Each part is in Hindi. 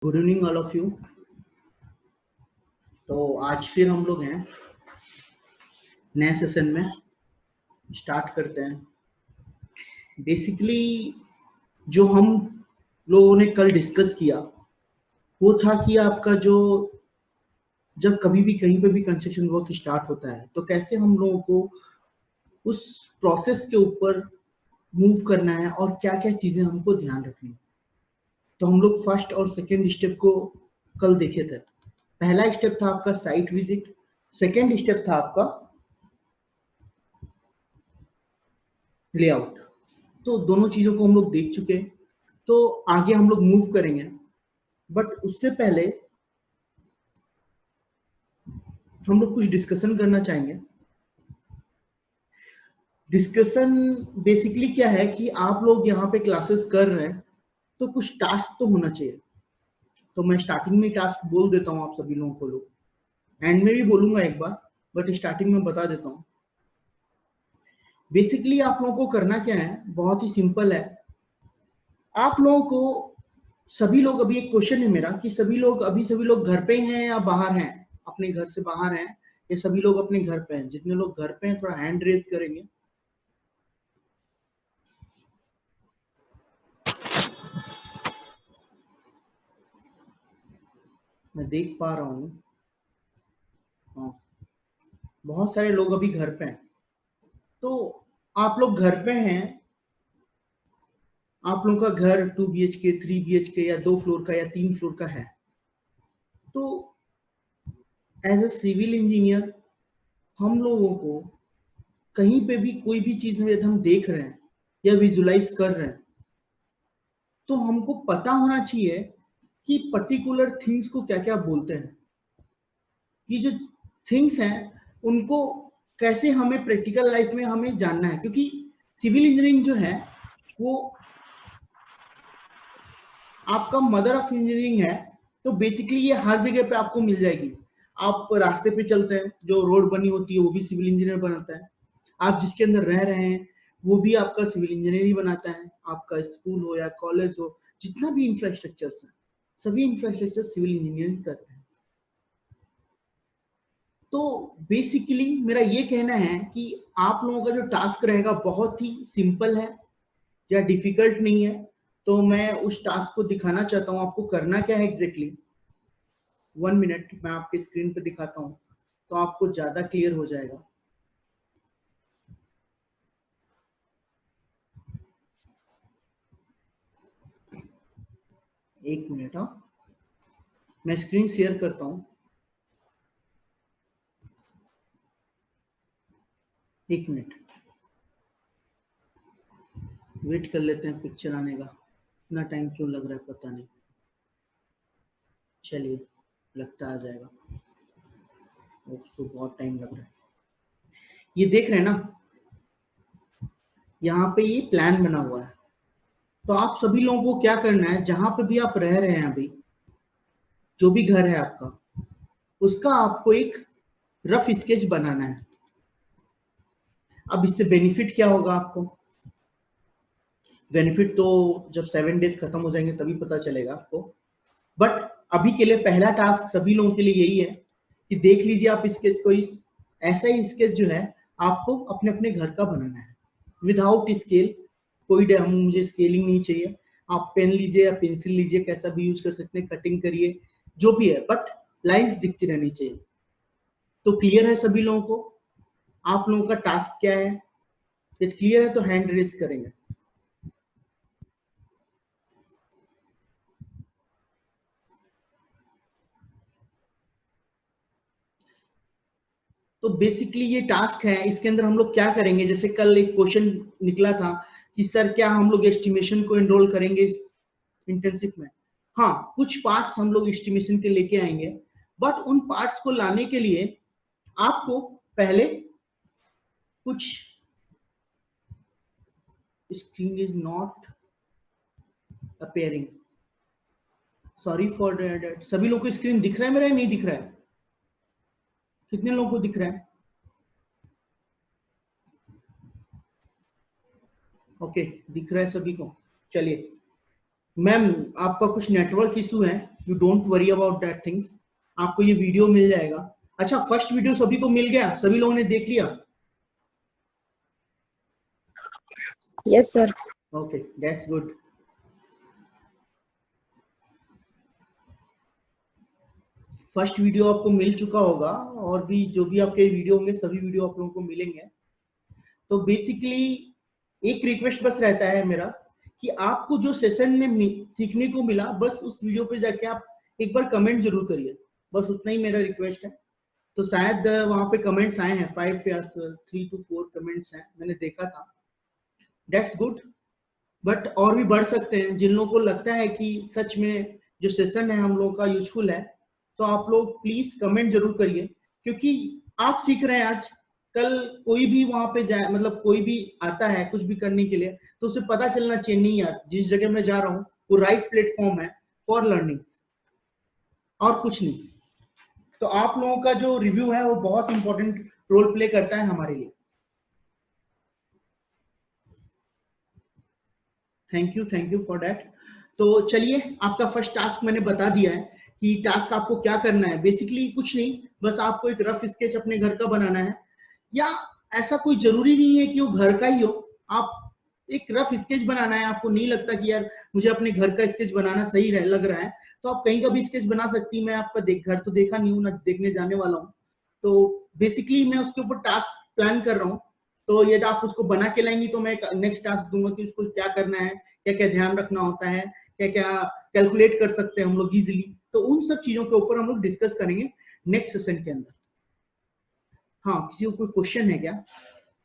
Good evening all of you. तो आज फिर हम लोग हैं नए सेशन में। स्टार्ट करते हैं। बेसिकली जो हम लोगों ने कल डिस्कस किया वो था कि आपका जो जब कभी भी कहीं पे भी कंस्ट्रक्शन वर्क स्टार्ट होता है तो कैसे हम लोगों को उस प्रोसेस के ऊपर मूव करना है और क्या क्या चीजें हमको ध्यान रखनी है। तो हम लोग फर्स्ट और सेकेंड स्टेप को कल देखे थे। पहला स्टेप था आपका साइट विजिट, सेकेंड स्टेप था आपका लेआउट। तो दोनों चीजों को हम लोग देख चुके हैं। तो आगे हम लोग मूव करेंगे, बट उससे पहले हम लोग कुछ डिस्कशन करना चाहेंगे। डिस्कशन बेसिकली क्या है कि आप लोग यहाँ पे क्लासेस कर रहे हैं तो कुछ टास्क तो होना चाहिए। तो मैं स्टार्टिंग में टास्क बोल देता हूँ आप सभी लोगों को। लोग एंड में भी बोलूंगा एक बार, बट स्टार्टिंग में बता देता हूँ। बेसिकली आप लोगों को करना क्या है, बहुत ही सिंपल है। आप लोगों को सभी लोग, अभी एक क्वेश्चन है मेरा कि सभी लोग घर पे हैं या बाहर हैं, अपने घर से बाहर हैं, या सभी लोग अपने घर पे हैं। जितने लोग घर पे हैं थोड़ा हैंड रेज करेंगे। मैं देख पा रहा हूँ। हाँ, बहुत सारे लोग अभी घर पे हैं। तो आप लोग घर पे हैं, आप लोगों का घर 2 BHK 3 BHK या 2 फ्लोर का या 3 फ्लोर का है। तो एज ए सिविल इंजीनियर हम लोगों को कहीं पे भी कोई भी चीज यदि हम देख रहे हैं या विजुलाइज कर रहे हैं तो हमको पता होना चाहिए कि पर्टिकुलर थिंग्स को क्या क्या बोलते हैं। ये जो थिंग्स हैं उनको कैसे हमें प्रैक्टिकल लाइफ में हमें जानना है, क्योंकि सिविल इंजीनियरिंग जो है वो आपका मदर ऑफ इंजीनियरिंग है। तो बेसिकली ये हर जगह पे आपको मिल जाएगी। आप रास्ते पे चलते हैं, जो रोड बनी होती है वो भी सिविल इंजीनियर बनाता है। आप जिसके अंदर रह रहे हैं वो भी आपका सिविल इंजीनियर ही बनाता है। आपका स्कूल हो या कॉलेज हो, जितना भी इंफ्रास्ट्रक्चर है सभी इंफ्रास्ट्रक्चर सिविल इंजीनियरिंग करते हैं। तो बेसिकली मेरा ये कहना है कि आप लोगों का जो टास्क रहेगा बहुत ही सिंपल है या डिफिकल्ट नहीं है। तो मैं उस टास्क को दिखाना चाहता हूँ आपको करना क्या है एग्जैक्टली। 1 मिनट मैं आपके स्क्रीन पे दिखाता हूँ तो आपको ज्यादा क्लियर हो जाएगा। एक मिनट। हाँ, मैं स्क्रीन शेयर करता हूँ। एक मिनट वेट कर लेते हैं पिक्चर आने का। इतना टाइम क्यों लग रहा है पता नहीं। चलिए, लगता आ जाएगा। तो बहुत टाइम लग रहा है। ये देख रहे हैं ना, यहाँ पे ये प्लान बना हुआ है। तो आप सभी लोगों को क्या करना है, जहां पे भी आप रह रहे हैं अभी, जो भी घर है आपका, उसका आपको एक रफ स्केच बनाना है। अब इससे बेनिफिट क्या होगा आपको? बेनिफिट तो जब 7 डेज खत्म हो जाएंगे तभी पता चलेगा आपको। बट अभी के लिए पहला टास्क सभी लोगों के लिए यही है कि देख लीजिए आप स्केच को। इस ऐसा ही स्केच जो है आपको अपने अपने घर का बनाना है विदाउट स्केल। कोई हम मुझे स्केलिंग नहीं चाहिए। आप पेन लीजिए या पेंसिल लीजिए, कैसा भी यूज कर सकते हैं, कटिंग करिए, जो भी है, बट लाइंस दिखती रहनी चाहिए। तो क्लियर है सभी लोगों को आप लोगों का टास्क क्या है? यदि क्लियर है तो हैंड रेस करेंगे। तो बेसिकली ये टास्क है, इसके अंदर हम लोग क्या करेंगे, जैसे कल एक क्वेश्चन निकला था कि सर क्या हम लोग एस्टिमेशन को एनरोल करेंगे इस इंटर्नशिप में? हाँ, कुछ पार्ट्स हम लोग एस्टिमेशन के लेके आएंगे, बट उन पार्ट्स को लाने के लिए आपको पहले कुछ screen is not appearing, sorry for that. सभी लोगों को स्क्रीन दिख रहा है मेरा या नहीं दिख रहा है? कितने लोगों को दिख रहा है? ओके, दिख रहा है सभी को। चलिए मैम, आपका कुछ नेटवर्क इशू है you don't worry about that things. आपको ये वीडियो मिल जाएगा। अच्छा, फर्स्ट वीडियो सभी को मिल गया, सभी लोगों ने देख लिया? Yes sir. Okay, that's good. First video आपको मिल चुका होगा, और भी जो भी आपके वीडियो होंगे सभी वीडियो आप लोगों को मिलेंगे। तो बेसिकली एक रिक्वेस्ट बस रहता है मेरा कि आपको जो सेशन में सीखने को मिला, बस उस वीडियो पे जाके आप एक बार कमेंट जरूर करिए, बस उतना ही मेरा रिक्वेस्ट है। तो शायद वहां पे कमेंट्स आए हैं, 5 या 3 to 4 कमेंट्स हैं, मैंने देखा था। दैट्स गुड, बट और भी बढ़ सकते हैं। जिन लोगों को लगता है कि सच में जो सेशन है हम लोगों का यूजफुल है, तो आप लोग प्लीज कमेंट जरूर करिए, क्योंकि आप सीख रहे हैं आज, कल कोई भी वहां पे जाए, मतलब कोई भी आता है कुछ भी करने के लिए, तो उसे पता चलना चाहिए नहीं यार, जिस जगह मैं जा रहा हूँ वो राइट प्लेटफॉर्म है फॉर लर्निंग, और कुछ नहीं। तो आप लोगों का जो रिव्यू है वो बहुत इंपॉर्टेंट रोल प्ले करता है हमारे लिए। Thank you for that. तो चलिए, आपका फर्स्ट टास्क मैंने बता दिया है कि टास्क आपको क्या करना है। बेसिकली कुछ नहीं, बस आपको एक रफ स्केच अपने घर का बनाना है, या ऐसा कोई जरूरी नहीं है कि वो घर का ही हो, आप एक रफ स्केच बनाना है। आपको नहीं लगता कि यार मुझे अपने घर का स्केच बनाना सही लग रहा है, तो आप कहीं का भी स्केच बना सकती है। मैं आपका घर तो देखा नहीं हूँ ना, देखने जाने वाला हूँ, तो बेसिकली मैं उसके ऊपर टास्क प्लान कर रहा हूँ। तो यदि आप उसको बना के लाएंगी तो मैं नेक्स्ट टास्क दूंगा कि उसको क्या करना है, क्या क्या ध्यान रखना होता है, क्या क्या कैलकुलेट कर सकते हैं हम लोग इजिली। तो उन सब चीजों के ऊपर हम लोग डिस्कस करेंगे नेक्स्ट सेशन के अंदर। हाँ, किसी को कोई क्वेश्चन है क्या?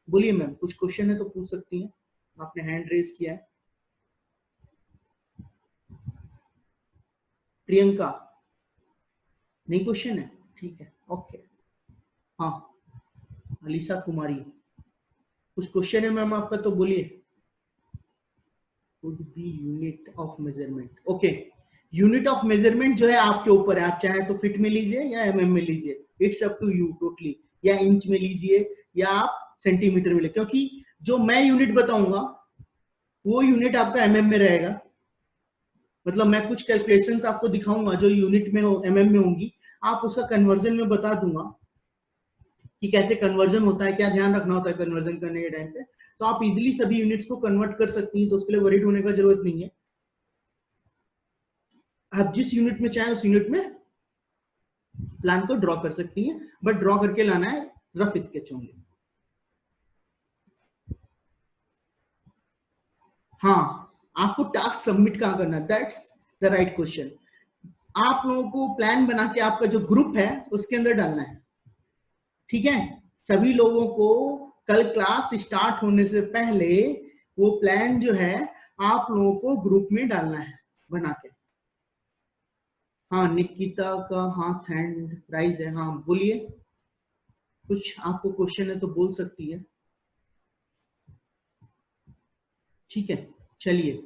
बोलिए मैम, कुछ क्वेश्चन है तो पूछ सकती हैं, आपने हैंड रेज किया है। प्रियंका, नहीं क्वेश्चन है, ठीक है, ओके। हाँ, अलीसा कुमारी, कुछ क्वेश्चन है मैम आपका तो बोलिए। would be unit of measurement, okay. Unit of measurement जो है आपके ऊपर है, आप चाहे तो फीट में लीजिए या एमएम में लीजिए, it's up to you totally, या इंच में लीजिए या आप सेंटीमीटर में लीजिए, क्योंकि जो मैं यूनिट बताऊंगा वो यूनिट आपका एमएम में रहेगा। मतलब मैं कुछ कैलकुलेशंस आपको दिखाऊंगा जो यूनिट में हो, एमएम में होंगी, आप उसका कन्वर्जन में बता दूंगा कि कैसे कन्वर्जन होता है, क्या ध्यान रखना होता है कन्वर्जन करने के टाइम पे। तो आप इजीली सभी यूनिट्स को कन्वर्ट कर सकती हैं, तो उसके लिए वरीड होने का जरूरत नहीं है। आप जिस यूनिट में चाहे उस यूनिट में प्लान को ड्रॉ कर सकती हैं, बट ड्रॉ करके लाना है रफ स्केच ओनली। हाँ, आपको टास्क सबमिट कहाँ करना है, दैट्स द राइट क्वेश्चन। आप लोगों को प्लान बना के आपका जो ग्रुप है उसके अंदर डालना है, ठीक है। सभी लोगों को कल क्लास स्टार्ट होने से पहले वो प्लान जो है आप लोगों को ग्रुप में डालना है बना के। हाँ, निकिता का हाथ हैंड राइज है, हाँ बोलिए, कुछ आपको क्वेश्चन है तो बोल सकती है, ठीक है। चलिए,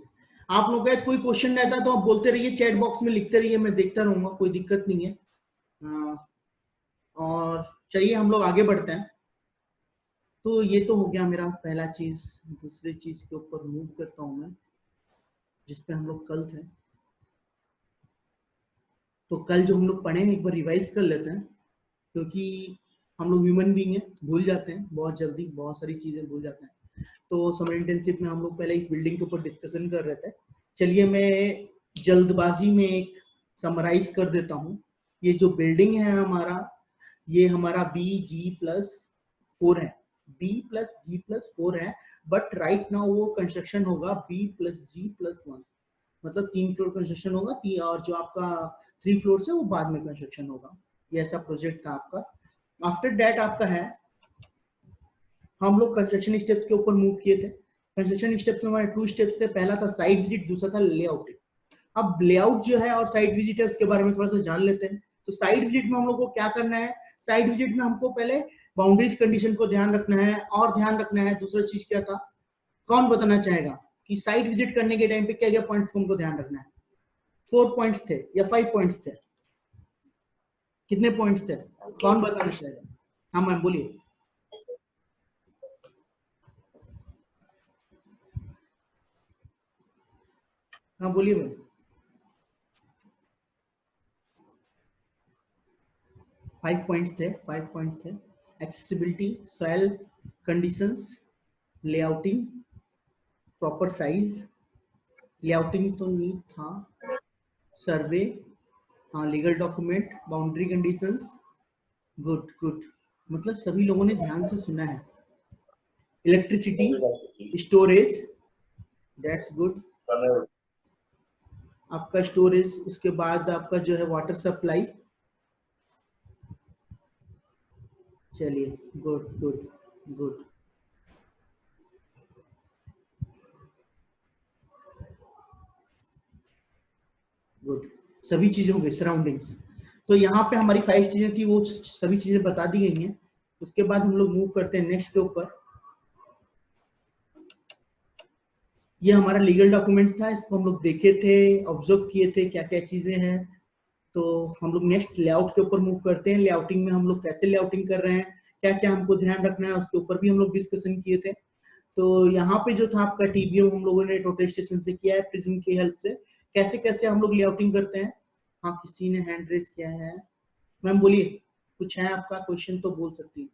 आप लोगों का कोई क्वेश्चन रहता है तो आप बोलते रहिए, चैट बॉक्स में लिखते रहिए, मैं देखता रहूंगा, कोई दिक्कत नहीं है। और चलिए हम लोग आगे बढ़ते हैं। तो ये तो हो गया मेरा पहला चीज। दूसरी चीज के ऊपर मूव करता हूं मैं, जिसपे हम लोग कल थे। तो कल जो हम लोग पढ़े हैं एक बार रिवाइज कर लेते हैं, क्योंकि हम लोग ह्यूमन बीइंग हैं, भूल जाते हैं बहुत जल्दी, बहुत सारी चीजें भूल जाते हैं। तो समर इंटर्नशिप में हम लोग पहले इस बिल्डिंग के ऊपर डिस्कशन कर रहे थे। चलिए मैं जल्दबाजी में एक समराइज कर देता हूँ। ये जो बिल्डिंग है हमारा, ये हमारा BG+4 है, B+G+4 है, बट राइट नाउ वो कंस्ट्रक्शन होगा B+G+1, मतलब 3 फ्लोर कंस्ट्रक्शन होगा, और जो आपका 3 फ्लोर है वो बाद में कंस्ट्रक्शन होगा। ये ऐसा प्रोजेक्ट था आपका। आफ्टर दैट आपका है, हम लोग कंस्ट्रक्शन स्टेप्स के ऊपर मूव किए थे। कंस्ट्रक्शन स्टेप्स में हमारे 2 स्टेप्स थे, पहला था साइट विजिट, दूसरा था लेआउट। अब लेआउट जो है और साइट विजिट है उसके बारे में थोड़ा सा जान लेते हैं। तो साइट विजिट में हम लोग को क्या करना है, साइट विजिट में हमको पहले बाउंड्रीज कंडीशन को ध्यान रखना है, और ध्यान रखना है दूसरा चीज क्या था, कौन बताना चाहेगा कि साइट विजिट करने के टाइम पे क्या क्या पॉइंट्स को हमको ध्यान रखना है? 4 पॉइंट्स थे या 5 पॉइंट्स थे? कितने पॉइंट्स थे, कौन बताना चाहेगा? हाँ मैम बोलिए। हाँ बोलिए मैम। 5 पॉइंट थे। Accessibility, soil conditions, layouting, proper size, layouting तो नहीं था, सर्वे, हाँ legal document, boundary conditions, good good, मतलब सभी लोगों ने ध्यान से सुना है। इलेक्ट्रिसिटी, स्टोरेज, दैट्स गुड, आपका स्टोरेज, उसके बाद आपका जो है वाटर सप्लाई, चलिए गुड गुड गुड। गुड, सभी चीजें हो गई, सराउंडिंग्स। तो यहाँ पे हमारी 5 चीजें थी, वो सभी चीजें बता दी गई हैं। उसके बाद हम लोग मूव करते हैं नेक्स्ट के ऊपर। ये हमारा लीगल डॉक्यूमेंट था, इसको हम लोग देखे थे, ऑब्जर्व किए थे क्या क्या चीजें हैं। तो हम लोग नेक्स्ट लेआउट के ऊपर मूव करते हैं। लेआउटिंग में हम लोग कैसे लेआउटिंग कर रहे हैं, क्या क्या हमको ध्यान रखना है, उसके ऊपर भी हम लोग डिस्कशन किए थे। तो यहाँ पे जो था आपका टीबीएम हम लोगों ने टोटल स्टेशन से किया है, प्रिज्म की हेल्प से। कैसे कैसे हम लोग लेआउटिंग करते हैं। हाँ, किसी ने हैंड रेस किया है, मैम बोलिए, कुछ है आपका क्वेश्चन तो बोल सकती है।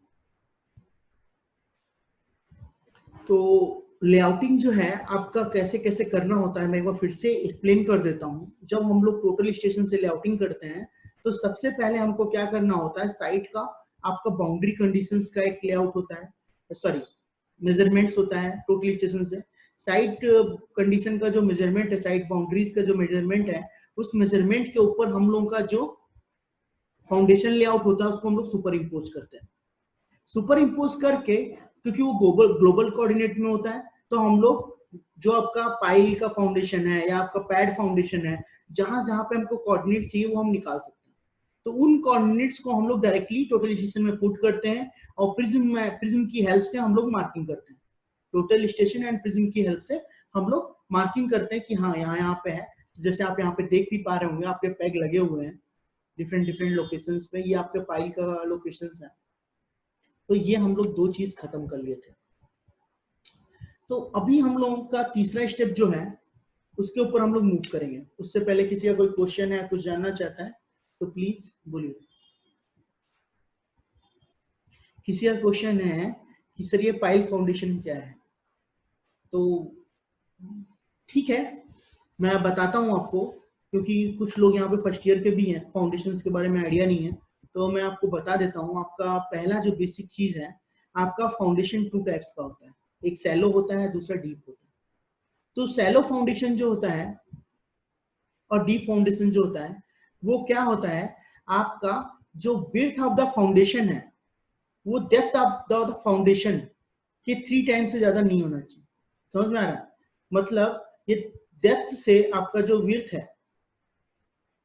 तो लेआउटिंग जो है आपका कैसे कैसे करना होता है, मैं एक बार फिर से एक्सप्लेन कर देता हूँ। जब हम लोग टोटल स्टेशन से लेआउटिंग करते हैं तो सबसे पहले हमको क्या करना होता है, साइट का आपका बाउंड्री कंडीशंस का एक लेआउट होता है, सॉरी मेजरमेंट्स होता है टोटल स्टेशन से। साइट कंडीशन का जो मेजरमेंट है, साइट बाउंड्रीज का जो मेजरमेंट है, उस मेजरमेंट के ऊपर हम लोगों का जो फाउंडेशन लेआउट होता है उसको हम लोग सुपर इम्पोज करते हैं। सुपर इम्पोज करके, क्योंकि वो ग्लोबल कोऑर्डिनेट में होता है, तो हम लोग जो आपका पाइल का फाउंडेशन है या आपका पैड फाउंडेशन है, जहां जहां पे हमको कोऑर्डिनेट चाहिए वो हम निकाल सकते हैं। तो उन कोऑर्डिनेट्स को हम लोग डायरेक्टली टोटल स्टेशन में पुट करते हैं और प्रिज्म की हेल्प से हम लोग मार्किंग करते हैं। टोटल स्टेशन एंड प्रिज्म की हेल्प से हम लोग मार्किंग करते हैं कि हाँ यहाँ यहाँ पे है। जैसे आप यहाँ पे देख भी पा रहे होंगे, आपके पैग लगे हुए हैं डिफरेंट डिफरेंट लोकेशंस पे, ये आपके पाइल का लोकेशंस है। तो ये हम लोग 2 चीज खत्म कर लिए थे। तो अभी हम लोगों का तीसरा स्टेप जो है उसके ऊपर हम लोग मूव करेंगे। उससे पहले किसी का कोई क्वेश्चन है, कुछ जानना चाहता है तो प्लीज बोलिए। किसी का क्वेश्चन है कि सर ये पाइल फाउंडेशन क्या है, तो ठीक है मैं बताता हूँ आपको, क्योंकि कुछ लोग यहाँ पे फर्स्ट ईयर के भी हैं, फाउंडेशंस के बारे में आइडिया नहीं है, तो मैं आपको बता देता हूँ। आपका पहला जो बेसिक चीज है, आपका फाउंडेशन 2 टाइप्स का होता है, एक सैलो होता है, दूसरा डीप होता है। तो सैलो फाउंडेशन जो होता है और डीप फाउंडेशन जो होता है, वो क्या होता है, आपका जो विड्थ ऑफ द फाउंडेशन है वो डेप्थ ऑफ द फाउंडेशन के 3 टाइम्स से ज्यादा नहीं होना चाहिए। समझ में आ रहा है, मतलब ये डेप्थ से आपका जो विड्थ है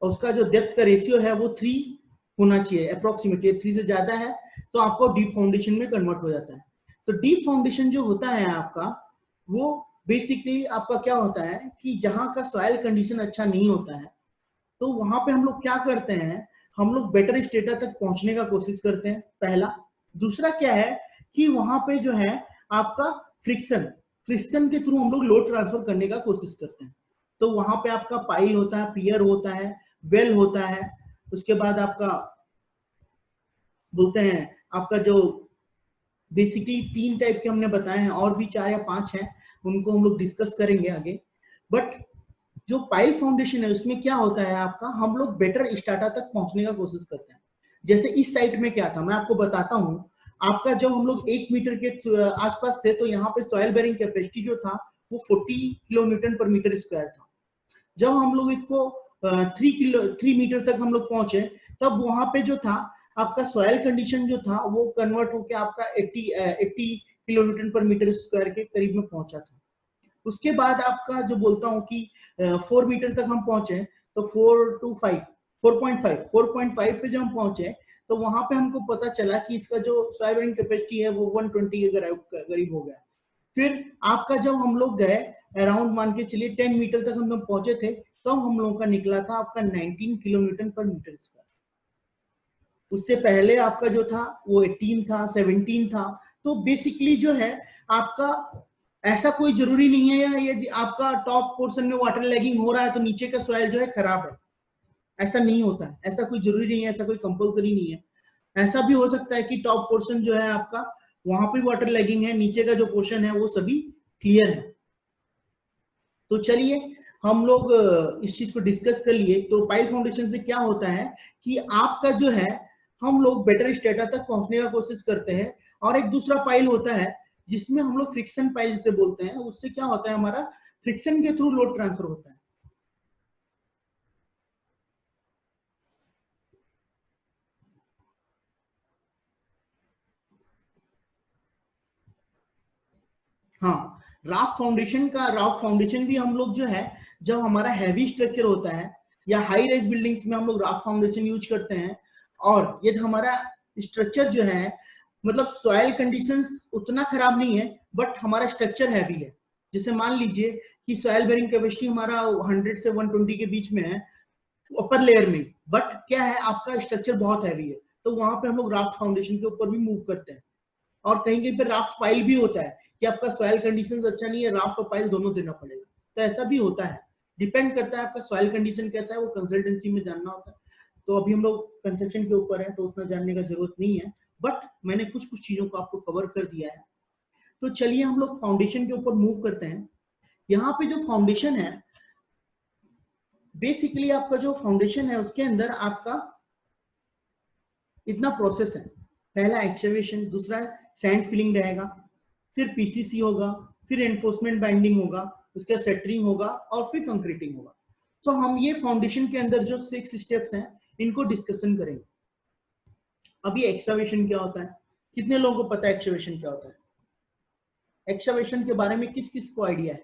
और उसका जो डेप्थ का रेशियो है वो 3 होना चाहिए अप्रोक्सीमेटली। 3 से ज्यादा है तो आपको डीप फाउंडेशन में कन्वर्ट हो जाता है। तो डीप फाउंडेशन जो होता है आपका, वो बेसिकली आपका क्या होता है कि जहां का सॉइल कंडीशन अच्छा नहीं होता है, तो वहां पे हम लोग क्या करते हैं, हम लोग बेटर स्टेटा तक पहुंचने का कोशिश करते हैं, पहला। दूसरा क्या है कि वहां पे जो है आपका फ्रिक्शन फ्रिक्शन के थ्रू हम लोग लोड ट्रांसफर करने का कोशिश करते हैं। तो वहां पे आपका पाइल होता है, पियर होता है, वेल होता है, उसके बाद आपका बोलते हैं आपका जो बेसिकली 3 टाइप के हमने बताए हैं, और भी 4 या 5 हैं, उनको हम लोग डिस्कस करेंगे आगे। बट जो पाइल फाउंडेशन है उसमें क्या होता है आपका, हम लोग बेटर स्टार्टा तक पहुंचने का कोशिश करते हैं। जैसे इस साइट में क्या था मैं आपको बताता हूँ। आपका जब हम लोग 1 मीटर के आसपास थे तो यहाँ पे सॉइल बेरिंग कैपेसिटी जो था वो 40 किलो न्यूटन पर मीटर स्क्वायर था। जब हम लोग इसको 3 मीटर तक हम लोग पहुंचे, तब वहां पे जो था आपका सॉइल कंडीशन जो था वो कन्वर्ट होकर आपका 80 किलो न्यूटन पर मीटर स्क्वायर के करीब में पहुंचा था। उसके बाद आपका जो बोलता हूँ कि 4 मीटर तक हम पहुंचे, तो 4.5 पे जब हम पहुंचे तो वहां पे हमको पता चला कि इसका जो सॉइल बेरिंग कैपेसिटी है वो 120 के करीब हो गया। फिर आपका जब हम लोग गए अराउंड मान के चलिए 10 मीटर तक हम लोग पहुंचे थे, तब हम लोगों का निकला था आपका 19 किलो न्यूटन पर मीटर स्क्वायर। उससे पहले आपका जो था वो 18 था, 17 था। तो बेसिकली जो है आपका ऐसा कोई जरूरी नहीं है यदि आपका टॉप पोर्शन में वाटर लैगिंग हो रहा है तो नीचे का सॉइल जो है खराब है, ऐसा नहीं होता है, ऐसा कोई जरूरी नहीं है, ऐसा कोई कंपलसरी नहीं है। ऐसा भी हो सकता है कि टॉप पोर्शन जो है आपका वहां पे वाटर लैगिंग है, नीचे का जो पोर्शन है वो सभी क्लियर है। तो चलिए हम लोग इस चीज को डिस्कस कर लिए। तो पाइल फाउंडेशन से क्या होता है कि आपका जो है हम लोग बेटर स्टेटा तक पहुंचने का कोशिश करते हैं। और एक दूसरा पाइल होता है जिसमें हम लोग फ्रिक्शन पाइल जिसे बोलते हैं, उससे क्या होता है हमारा फ्रिक्शन के थ्रू लोड ट्रांसफर होता है। हाँ, राफ्ट फाउंडेशन भी हम लोग जो है जब हमारा हैवी स्ट्रक्चर होता है या हाई राइज बिल्डिंग्स में हम लोग राफ्ट फाउंडेशन यूज करते हैं। और ये हमारा स्ट्रक्चर जो है मतलब सॉइल कंडीशंस उतना खराब नहीं है बट हमारा स्ट्रक्चर हैवी है। जैसे मान लीजिए कि सॉइल बेरिंग कैपेसिटी हमारा 100 से 120 के बीच में है अपर लेयर में, बट क्या है आपका स्ट्रक्चर बहुत हैवी है, तो वहां पे हम लोग राफ्ट फाउंडेशन के ऊपर भी मूव करते हैं। और कहीं कहीं पे राफ्ट पाइल भी होता है कि आपका सॉइल कंडीशंस अच्छा नहीं है, राफ्ट और पाइल दोनों देना पड़ेगा। तो ऐसा भी होता है, डिपेंड करता है आपका सॉइल कंडीशन कैसा है, वो कंसल्टेंसी में जानना होता है। तो अभी हम लोग कंस्ट्रक्शन के ऊपर है तो उतना जानने का जरूरत नहीं है, बट मैंने कुछ कुछ चीजों को आपको कवर कर दिया है। तो चलिए हम लोग फाउंडेशन के ऊपर मूव करते हैं। यहाँ पे जो फाउंडेशन है बेसिकली आपका जो फाउंडेशन है उसके अंदर आपका इतना प्रोसेस है। पहला एक्सकवेशन, दूसरा सैंड फिलिंग रहेगा, फिर पीसीसी होगा, फिर एनफोर्समेंट बाइंडिंग होगा, उसके बाद सेटरिंग होगा और फिर कंक्रीटिंग होगा। तो हम ये फाउंडेशन के अंदर जो 6 स्टेप्स हैं इनको डिस्कशन करेंगे। अभी एक्सकवेशन क्या होता है, कितने लोगों को पता है एक्सकवेशन क्या होता है? एक्सकवेशन के बारे में किस किस को आइडिया है?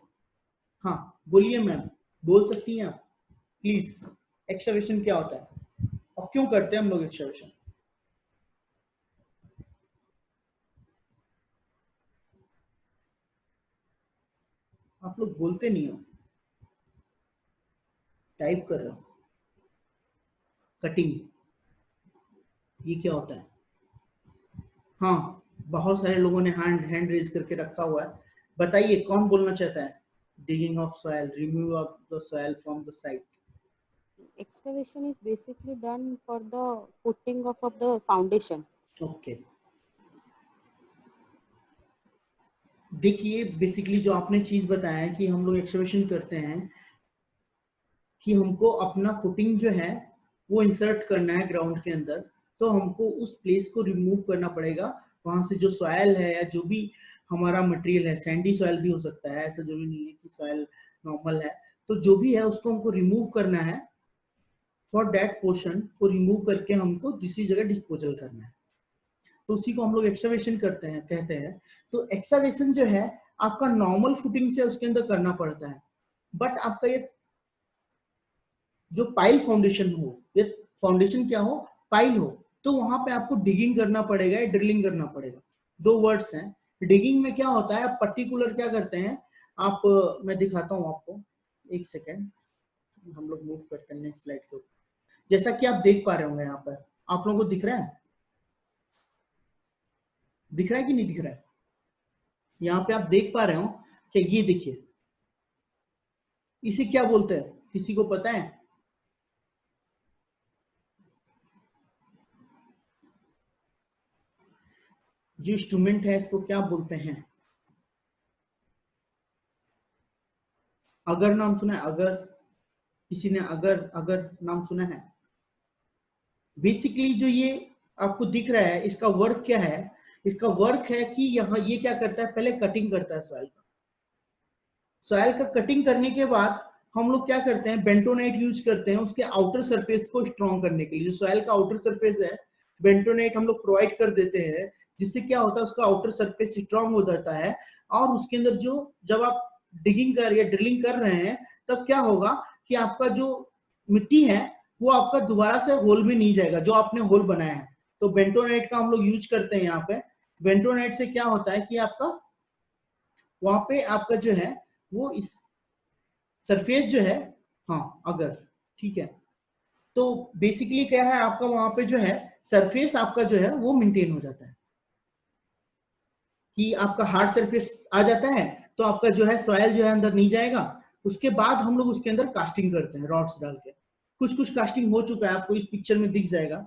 हाँ बोलिए मैम, बोल सकती हैं आप प्लीज। एक्सकवेशन क्या होता है और क्यों करते हैं हम लोग एक्सकवेशन? आप लोग बोलते नहीं हो, टाइप कर रहे हो। कटिंग, ये क्या होता है? हाँ, बहुत सारे लोगों ने हैंड रेज करके रखा हुआ है। बताइए कौन बोलना चाहता है? Digging of soil, remove of the soil from the site. Excavation is basically done for the putting up of the foundation. Okay, देखिए बेसिकली जो आपने चीज बताया है कि हम लोग एक्सकवेशन करते हैं कि हमको अपना फुटिंग जो है वो इंसर्ट करना है ग्राउंड के अंदर, तो हमको उस प्लेस को रिमूव करना पड़ेगा। वहां से जो सॉयल है या जो भी हमारा मटेरियल है, सैंडी सॉयल भी हो सकता है, ऐसा जरूरी नहीं है कि सॉयल नॉर्मल है, तो जो भी है उसको हमको रिमूव करना है। फॉर दैट पोर्शन को रिमूव करके हमको दूसरी जगह डिस्पोजल करना है, तो उसी को हम लोग एक्सकवेशन करते हैं कहते हैं। तो एक्सकवेशन जो है आपका नॉर्मल फुटिंग से उसके अंदर करना पड़ता है, बट आपका ये जो पाइल फाउंडेशन हो, ये फाउंडेशन क्या हो, पाइल हो, तो वहां पे आपको डिगिंग करना पड़ेगा या ड्रिलिंग करना पड़ेगा। दो वर्ड्स हैं। डिगिंग में क्या होता है, पर्टिकुलर क्या करते हैं आप, मैं दिखाता हूं आपको, एक सेकेंड। हम लोग मूव करते हैं नेक्स्ट स्लाइड के ऊपर। जैसा कि आप देख पा रहे होंगे यहाँ पर, आप लोगों को दिख रहा है, दिख रहा है कि नहीं दिख रहा है? यहाँ पे आप देख पा रहे हो कि ये देखिए, इसे क्या बोलते हैं, किसी को पता है? जो इंस्ट्रूमेंट है इसको क्या बोलते हैं? अगर नाम सुना है? अगर किसी ने अगर अगर नाम सुना है? बेसिकली जो ये आपको दिख रहा है इसका वर्क क्या है? इसका वर्क है कि यहाँ ये क्या करता है, पहले कटिंग करता है सॉइल का। सॉइल का कटिंग करने के बाद हम लोग क्या करते हैं, बेंटोनाइट यूज करते हैं उसके आउटर सरफेस को स्ट्रॉन्ग करने के लिए। जो सॉइल का आउटर सरफेस है बेंटोनाइट हम लोग प्रोवाइड कर देते हैं, जिससे क्या होता है उसका आउटर सरफेस स्ट्रॉन्ग हो जाता है। और उसके अंदर जो जब आप डिगिंग कर या ड्रिलिंग कर रहे हैं तब क्या होगा कि आपका जो मिट्टी है वो आपका दोबारा से होल में नहीं जाएगा जो आपने होल बनाया है। तो बेंटोनाइट का हम लोग यूज करते हैं यहाँ पे। बेंटोनाइट से क्या होता है कि आपका वहां पे आपका जो है वो इस सरफेस जो है, हाँ अगर ठीक है, तो बेसिकली क्या है आपका वहां पे जो है सरफेस आपका जो है वो मेंटेन हो जाता है कि आपका हार्ड सरफेस आ जाता है, तो आपका जो है सॉयल जो है अंदर नहीं जाएगा। उसके बाद हम लोग उसके अंदर कास्टिंग करते हैं रॉड्स डाल के। कुछ कुछ कास्टिंग हो चुका है, आपको इस पिक्चर में दिख जाएगा।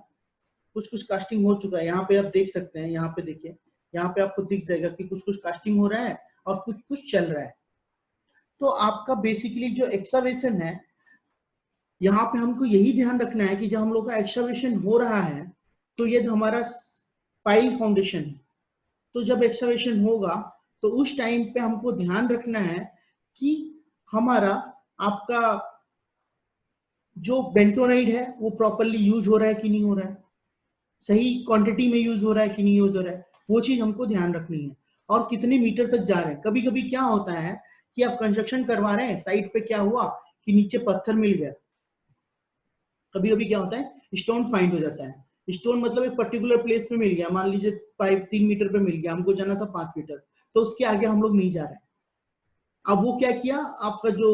कुछ कुछ कास्टिंग हो चुका है, यहाँ पे आप देख सकते हैं, यहाँ पे देखिए, यहाँ पे आपको दिख जाएगा कि कुछ कुछ कास्टिंग हो रहा है और कुछ कुछ चल रहा है। तो आपका बेसिकली जो एक्सकवेशन है, यहाँ पे हमको यही ध्यान रखना है कि जब हम लोग का एक्सकवेशन हो रहा है तो ये हमारा पाइल फाउंडेशन है। तो जब एक्सकवेशन होगा तो उस टाइम पे हमको ध्यान रखना है कि हमारा आपका जो बेंटोनाइड है वो प्रॉपरली यूज हो रहा है कि नहीं हो रहा है, सही क्वांटिटी में यूज हो रहा है कि नहीं यूज हो रहा है, वो चीज हमको ध्यान रखनी है। और कितने मीटर तक जा रहे हैं। कभी कभी क्या होता है कि आप कंस्ट्रक्शन करवा रहे हैं, साइट पे क्या हुआ कि नीचे पत्थर मिल गया, कभी कभी क्या होता है स्टोन फाइंड हो जाता है। स्टोन मतलब एक पर्टिकुलर प्लेस पे मिल गया, मान लीजिए 3 मीटर पे मिल गया, हमको जाना था 5 मीटर, तो उसके आगे हम लोग नहीं जा रहे। अब वो क्या किया, आपका जो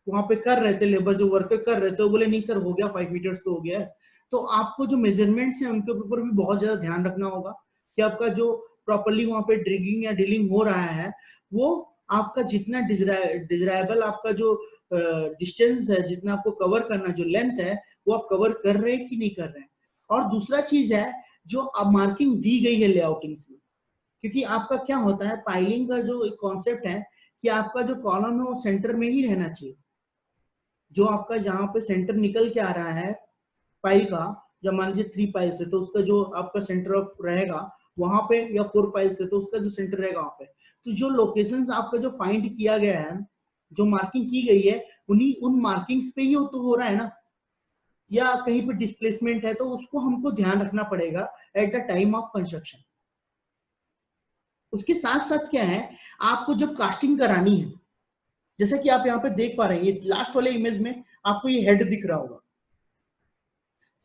वहां पे कर रहे थे लेबर, जो वर्कर कर रहे थे, वो बोले नहीं सर हो गया, 5 मीटर्स तो हो गया है। तो आपको जो मेजरमेंट्स हैं उनके ऊपर भी बहुत ज्यादा ध्यान रखना होगा कि आपका जो प्रॉपरली वहां पे ड्रिगिंग या ड्रिलिंग हो रहा है वो आपका जितना डिजराइबल आपका जो डिस्टेंस है, जितना आपको कवर करना जो लेंथ है, वो आप कवर कर रहे हैं कि नहीं कर रहे हैं। और दूसरा चीज है जो अब मार्किंग दी गई है लेआउटिंग्स में, क्योंकि आपका क्या होता है पाइलिंग का जो एक कॉन्सेप्ट है कि आपका जो कॉलम है वो सेंटर में ही रहना चाहिए। जो आपका जहां पे सेंटर निकल के आ रहा है पाइल का, जब मान लीजिए 3 पाइल से तो उसका जो आपका सेंटर ऑफ रहेगा वहां पे, या 4 पाइल से तो उसका जो सेंटर रहेगा वहां पे। तो जो लोकेशंस आपका जो फाइंड किया गया है, जो मार्किंग की गई है, उन्हीं उन मार्किंग्स पे ही तो हो रहा है ना, या कहीं पे डिस्प्लेसमेंट है तो उसको हमको ध्यान रखना पड़ेगा at the time of construction. उसके साथ साथ क्या है, आपको जब कास्टिंग करानी है, जैसे कि आप यहाँ पे देख पा रहे हैं, ये लास्ट वाले इमेज में आपको ये हेड दिख रहा होगा।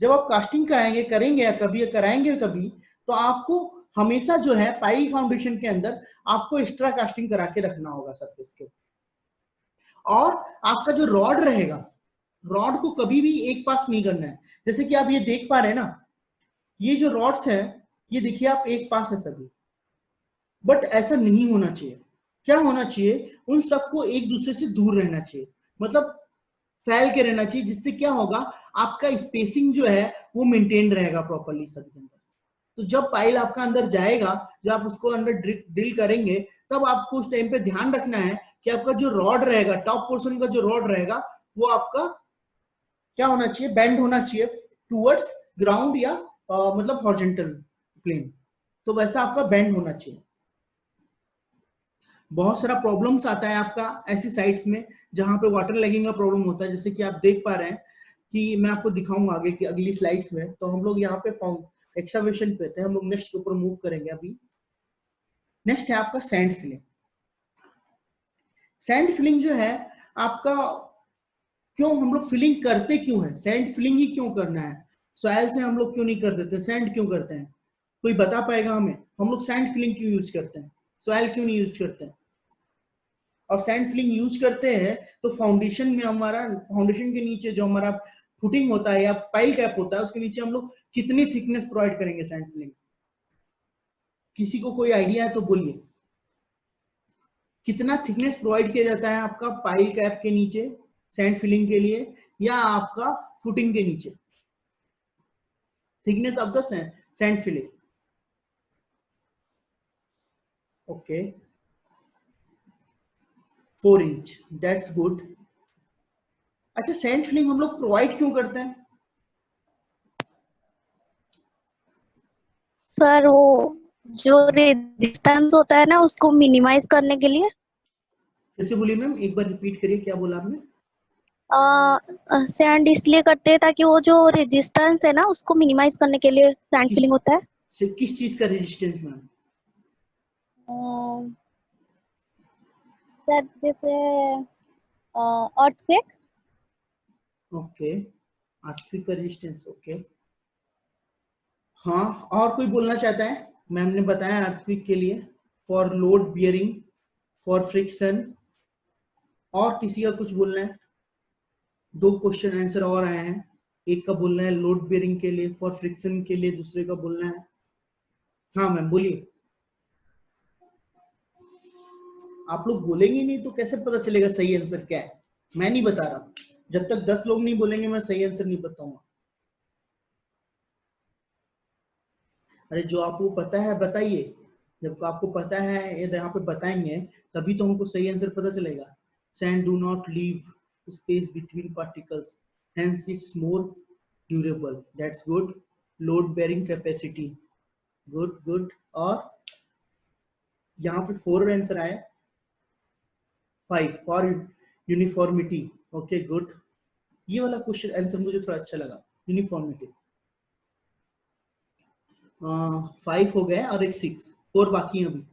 जब आप कास्टिंग कराएंगे, करेंगे या कभी कराएंगे कभी, तो आपको हमेशा जो है पाइल फाउंडेशन के अंदर आपको एक्स्ट्रा कास्टिंग करा के रखना होगा सरफेस के। और आपका जो रॉड रहेगा, रॉड को कभी भी एक पास नहीं करना है। जैसे कि आप ये देख पा रहे हैं ना, ये जो रॉड्स है ये देखिए आप एक पास है सभी, बट ऐसा नहीं होना चाहिए। क्या होना चाहिए, उन सबको एक दूसरे से दूर रहना चाहिए, मतलब फैल के रहना चाहिए, जिससे क्या होगा आपका स्पेसिंग जो है वो मेंटेन रहेगा प्रॉपरली सब के अंदर। तो जब पाइल आपका अंदर जाएगा, जब आप उसको अंदर ड्रिल करेंगे, तब आपको उस टाइम पे ध्यान रखना है कि आपका जो रॉड रहेगा, टॉप पोर्शन का जो रॉड रहेगा, वो आपका क्या होना चाहिए, बेंड होना चाहिए टूवर्ड्स ग्राउंड, या मतलब हॉरिजॉन्टल प्लेन, तो वैसा आपका बेंड होना चाहिए। बहुत सारा प्रॉब्लम्स आता है आपका ऐसी साइट्स में जहां पे वाटर लैगिंग का प्रॉब्लम होता है, जैसे कि आप देख पा रहे हैं कि मैं आपको दिखाऊंगा आगे की अगली स्लाइड्स में। तो हम लोग यहाँ पे एक्सकवेशन पे थे, हम लोग नेक्स्ट के ऊपर मूव करेंगे। अभी नेक्स्ट है आपका सैंड फिलिंग। सैंड फिलिंग जो है आपका, क्यों हम लोग फिलिंग करते क्यों है, सैंड फिलिंग ही क्यों करना है, सॉइल से हम लोग क्यों नहीं कर देते, सैंड क्यों करते हैं, कोई बता पाएगा हमें, हम लोग सैंड फिलिंग क्यों यूज करते हैं, सॉइल क्यों नहीं यूज करते हैं। और सैंड फिलिंग यूज करते हैं तो फाउंडेशन में हमारा, फाउंडेशन के नीचे जो हमारा फुटिंग होता है या पाइल कैप होता है, उसके नीचे हम लोग कितनी थिकनेस प्रोवाइड करेंगे सैंड फिलिंग, किसी को कोई आइडिया है तो बोलिए, कितना थिकनेस प्रोवाइड किया जाता है आपका पाइल कैप के नीचे सैंड फिलिंग के लिए, या आपका फुटिंग के नीचे, thickness of the sand filling. Okay 4 inch, that's good. अच्छा सैंड फिलिंग हम लोग प्रोवाइड क्यों करते हैं? सर वो जो रेजिस्टेंस होता है ना उसको मिनिमाइज करने के लिए। फिर से बोलिए मैम, एक बार रिपीट करिए, क्या बोला आपने? सैंड इसलिए करते हैं ताकि वो जो रेजिस्टेंस है ना उसको मिनिमाइज करने के लिए सैंड फिलिंग होता है। किस चीज का रेजिस्टेंस मैम? सर जैसे अर्थक्वेक। ओके अर्थक्वेक का रेजिस्टेंस, ओके। हाँ और कोई बोलना चाहता है? मैम ने बताया अर्थक्वेक के लिए, for load bearing, for friction, और किसी का कुछ बोलना है? 2 क्वेश्चन आंसर और आए हैं, एक का बोलना है लोड बियरिंग के लिए, फॉर फ्रिक्शन के लिए दूसरे का बोलना है। हाँ मैम बोलिए। आप लोग बोलेंगे नहीं तो कैसे पता चलेगा सही आंसर क्या है? मैं नहीं बता रहा, जब तक 10 लोग नहीं बोलेंगे मैं सही आंसर नहीं बताऊंगा। अरे जो आपको पता है बताइए, जब आपको पता है ये यहाँ पे बताएंगे तभी तो हमको सही आंसर पता चलेगा। Sand do not leave space between particles, hence it's more durable, that's good. Load bearing capacity, good good. और यहाँ पे 4 आंसर आए, 5 फॉर यूनिफॉर्मिटी, ओके गुड। ये वाला क्वेश्चन आंसर मुझे थोड़ा अच्छा लगा, यूनिफॉर्मिटी। 5 हो गए और एक 6, 4 बाकी हैं अभी।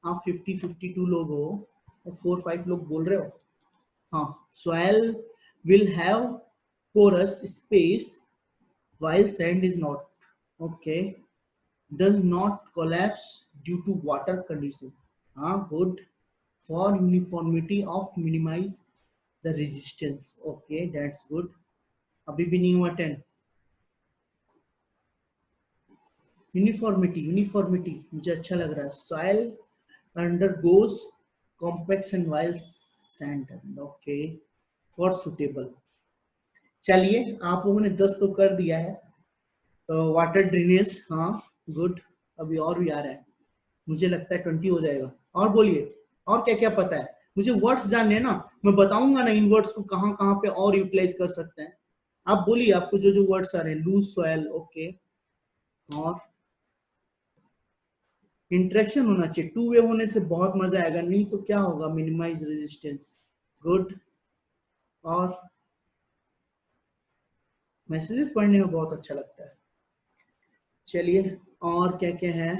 आप 52 लोग हो और 4-5 लोग बोल रहे हो। हाँ, soil will have porous space while sand is not, okay, does not collapse due to water condition, हाँ good। for uniformity of minimize the resistance, okay that's good। अभी भी नहीं हुआ 10। यूनिफॉर्मिटी मुझे अच्छा लग रहा है। soil undergoes compaction while sand, okay for suitable। चलिए आप लोगों ने 10 तो कर दिया है। तो वाटर ड्रेनेज, हाँ गुड। अभी और भी आ रहा है, मुझे लगता है 20 हो जाएगा। और बोलिए और क्या क्या पता है, मुझे वर्ड्स जानने हैं ना, मैं बताऊंगा ना इन वर्ड्स को कहाँ कहाँ पे और यूटिलाइज कर सकते हैं। आप बोलिए आपको जो जो वर्ड्स आ रहे हैं। Loose soil, okay. और इंटरेक्शन होना चाहिए, टू वे होने से बहुत मजा आएगा, नहीं तो क्या होगा, मिनिमाइज रेजिस्टेंस, गुड। और मैसेजेस पढ़ने में बहुत अच्छा लगता है। चलिए और क्या क्या है।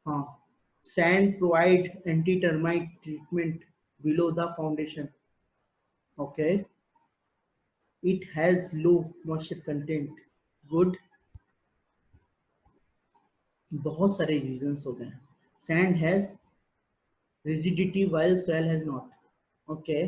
हाँ, sand provide anti termite treatment below the foundation, okay. It has low moisture content, good. बहुत सारे रीजंस हो गए। Sand has rigidity while soil has not, okay।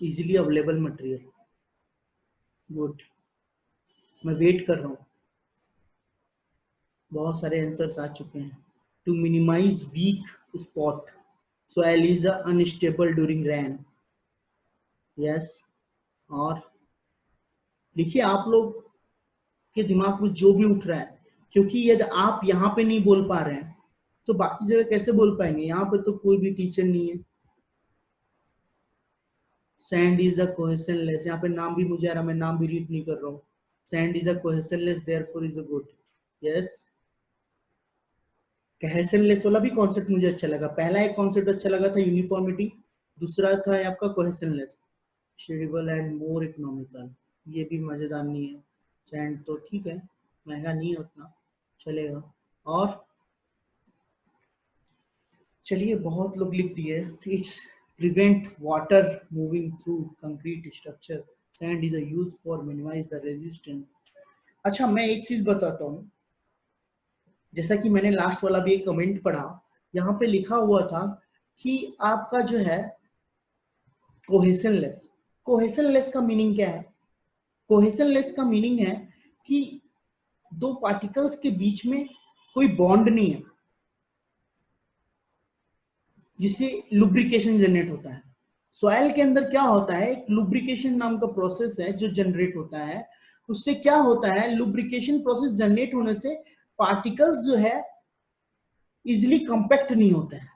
Easily available material, good. मैं वेट कर रहा हूँ, बहुत सारे आंसर्स आ चुके हैं। To minimize weak spot, soil is unstable during rain, yes। और देखिए आप लोग के दिमाग में जो भी उठ रहा है, क्योंकि यदि आप यहाँ पे नहीं बोल पा रहे हैं तो बाकी जगह कैसे बोल पाएंगे। यहाँ पे तो कोई भी टीचर नहीं है। सैंड इज अ कोहेशनलेस, यहाँ पे नाम भी मुझे आ रहा, मैं नाम भी रीड नहीं कर रहा हूँ। Sand is a cohesionless therefore is a good, yes. Cohesionless वाला भी कॉन्सेप्ट मुझे अच्छा लगा। पहला एक कॉन्सेप्ट अच्छा लगा था यूनिफॉर्मिटी, दूसरा था आपका कोहेशनलेस, शेडेबल एंड मोर इकोनॉमिकल। ये भी मजेदार नहीं है। सैंड तो ठीक है, महंगा नहीं है उतना, चलेगा। और चलिए बहुत लोग लिख दिए। It's prevent water moving through concrete structure, sand is use for minimize the resistance. अच्छा मैं एक चीज बताता हूँ, जैसा कि मैंने लास्ट वाला भी एक कमेंट पढ़ा, यहाँ पे लिखा हुआ था कि आपका जो है कोहेशनलेस, कोहेशनलेस का मीनिंग क्या है। कोहेशनलेस का मीनिंग है कि दो पार्टिकल्स के बीच में कोई बॉन्ड नहीं है जिससे लुब्रिकेशन जनरेट होता है। सॉइल के अंदर क्या होता है, एक लुब्रिकेशन नाम का प्रोसेस है जो जनरेट होता है। उससे क्या होता है, लुब्रिकेशन प्रोसेस जनरेट होने से पार्टिकल्स जो है इजिली कंपैक्ट नहीं होते हैं,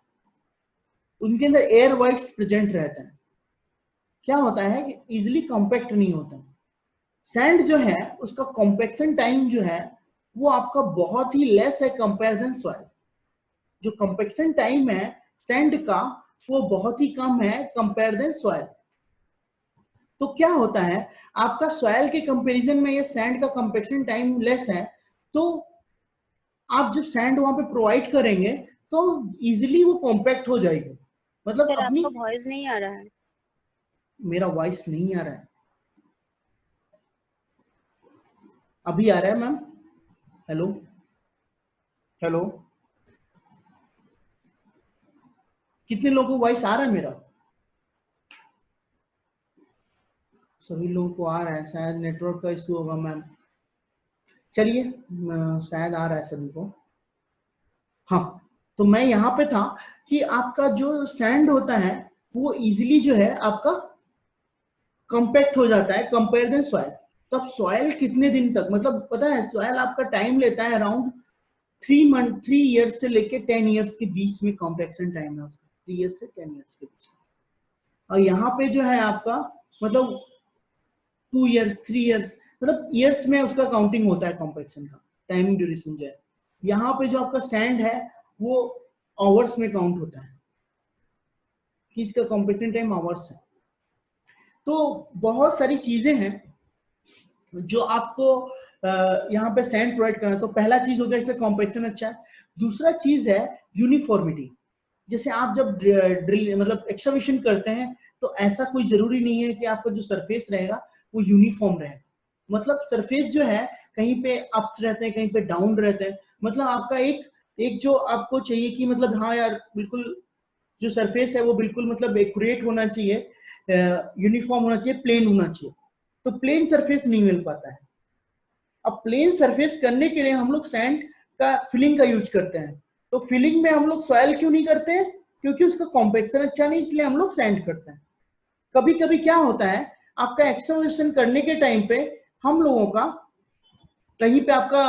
उनके अंदर एयर वाइट्स प्रेजेंट रहता है। क्या होता है कि इजिली कंपैक्ट नहीं होता। सैंड जो है उसका कॉम्पैक्शन टाइम जो है वो आपका बहुत ही लेस है कंपेयर देन सॉइल। जो कंपैक्शन टाइम है सैंड का वो बहुत ही कम है कंपेयर देन सॉइल। तो क्या होता है, आपका सॉइल के कंपैरिजन में ये सैंड का कंपैक्शन टाइम लेस है, तो आप जब सैंड वहां पे प्रोवाइड करेंगे तो इजिली वो कॉम्पैक्ट हो जाएगी। मतलब सर अपनी, आपका वॉइस नहीं आ रहा है। मेरा वॉइस नहीं आ रहा है, अभी आ रहा है मैम। हेलो हेलो, कितने लोगों को वॉइस आ रहा है मेरा। सभी लोगों को आ रहा है, शायद नेटवर्क का इशू होगा मैम। चलिए शायद आ रहा है सभी को। हाँ, तो मैं यहाँ पे था कि आपका जो सैंड होता है वो इजीली जो है आपका कॉम्पैक्ट हो जाता है कंपेयर देन सॉइल। तो अब सॉइल कितने दिन तक, मतलब पता है सॉइल आपका टाइम लेता है अराउंड 3 ईयर्स से लेके 10 ईयर्स के बीच में कॉम्पैक्शन टाइम है उसका, 3 ईयर्स से 10 ईयर्स के बीच में। और यहाँ पे जो है आपका मतलब 2 ईयर्स 3 ईयर्स, मतलब ईयर्स में उसका काउंटिंग होता है कॉम्पैक्शन का टाइमिंग ड्यूरेशन जो है। यहाँ पे जो आपका सैंड है वो आवर्स में काउंट होता है कि इसका कॉम्पैक्शन टाइम आवर्स है। तो बहुत सारी चीजें हैं जो आपको यहाँ पे सैंड प्रोवाइड करना है। तो पहला चीज हो गया इसका कॉम्पैक्शन अच्छा है। दूसरा चीज है यूनिफॉर्मिटी। जैसे आप जब ड्रिल मतलब एक्सकवेशन करते हैं तो ऐसा कोई जरूरी नहीं है कि आपका जो सरफेस रहेगा वो यूनिफॉर्म रहेगा। मतलब सरफेस जो है कहीं पे अप्स रहते हैं, कहीं पे डाउन रहते हैं। मतलब आपका एक जो आपको चाहिए कि मतलब हाँ यार बिल्कुल जो सरफेस है वो बिल्कुल मतलब एक्यूरेट होना चाहिए, यूनिफॉर्म होना चाहिए, प्लेन होना चाहिए। तो प्लेन सरफेस नहीं मिल पाता है। अब प्लेन सरफेस करने के लिए हम लोग सैंड का फिलिंग का यूज करते हैं। तो फिलिंग में हम लोग सॉइल क्यों नहीं करते हैं? क्योंकि उसका कॉम्पैक्शन अच्छा नहीं, इसलिए हम लोग सैंड करते हैं। कभी कभी क्या होता है आपका एक्सकवेशन करने के टाइम पे हम लोगों का कहीं पे आपका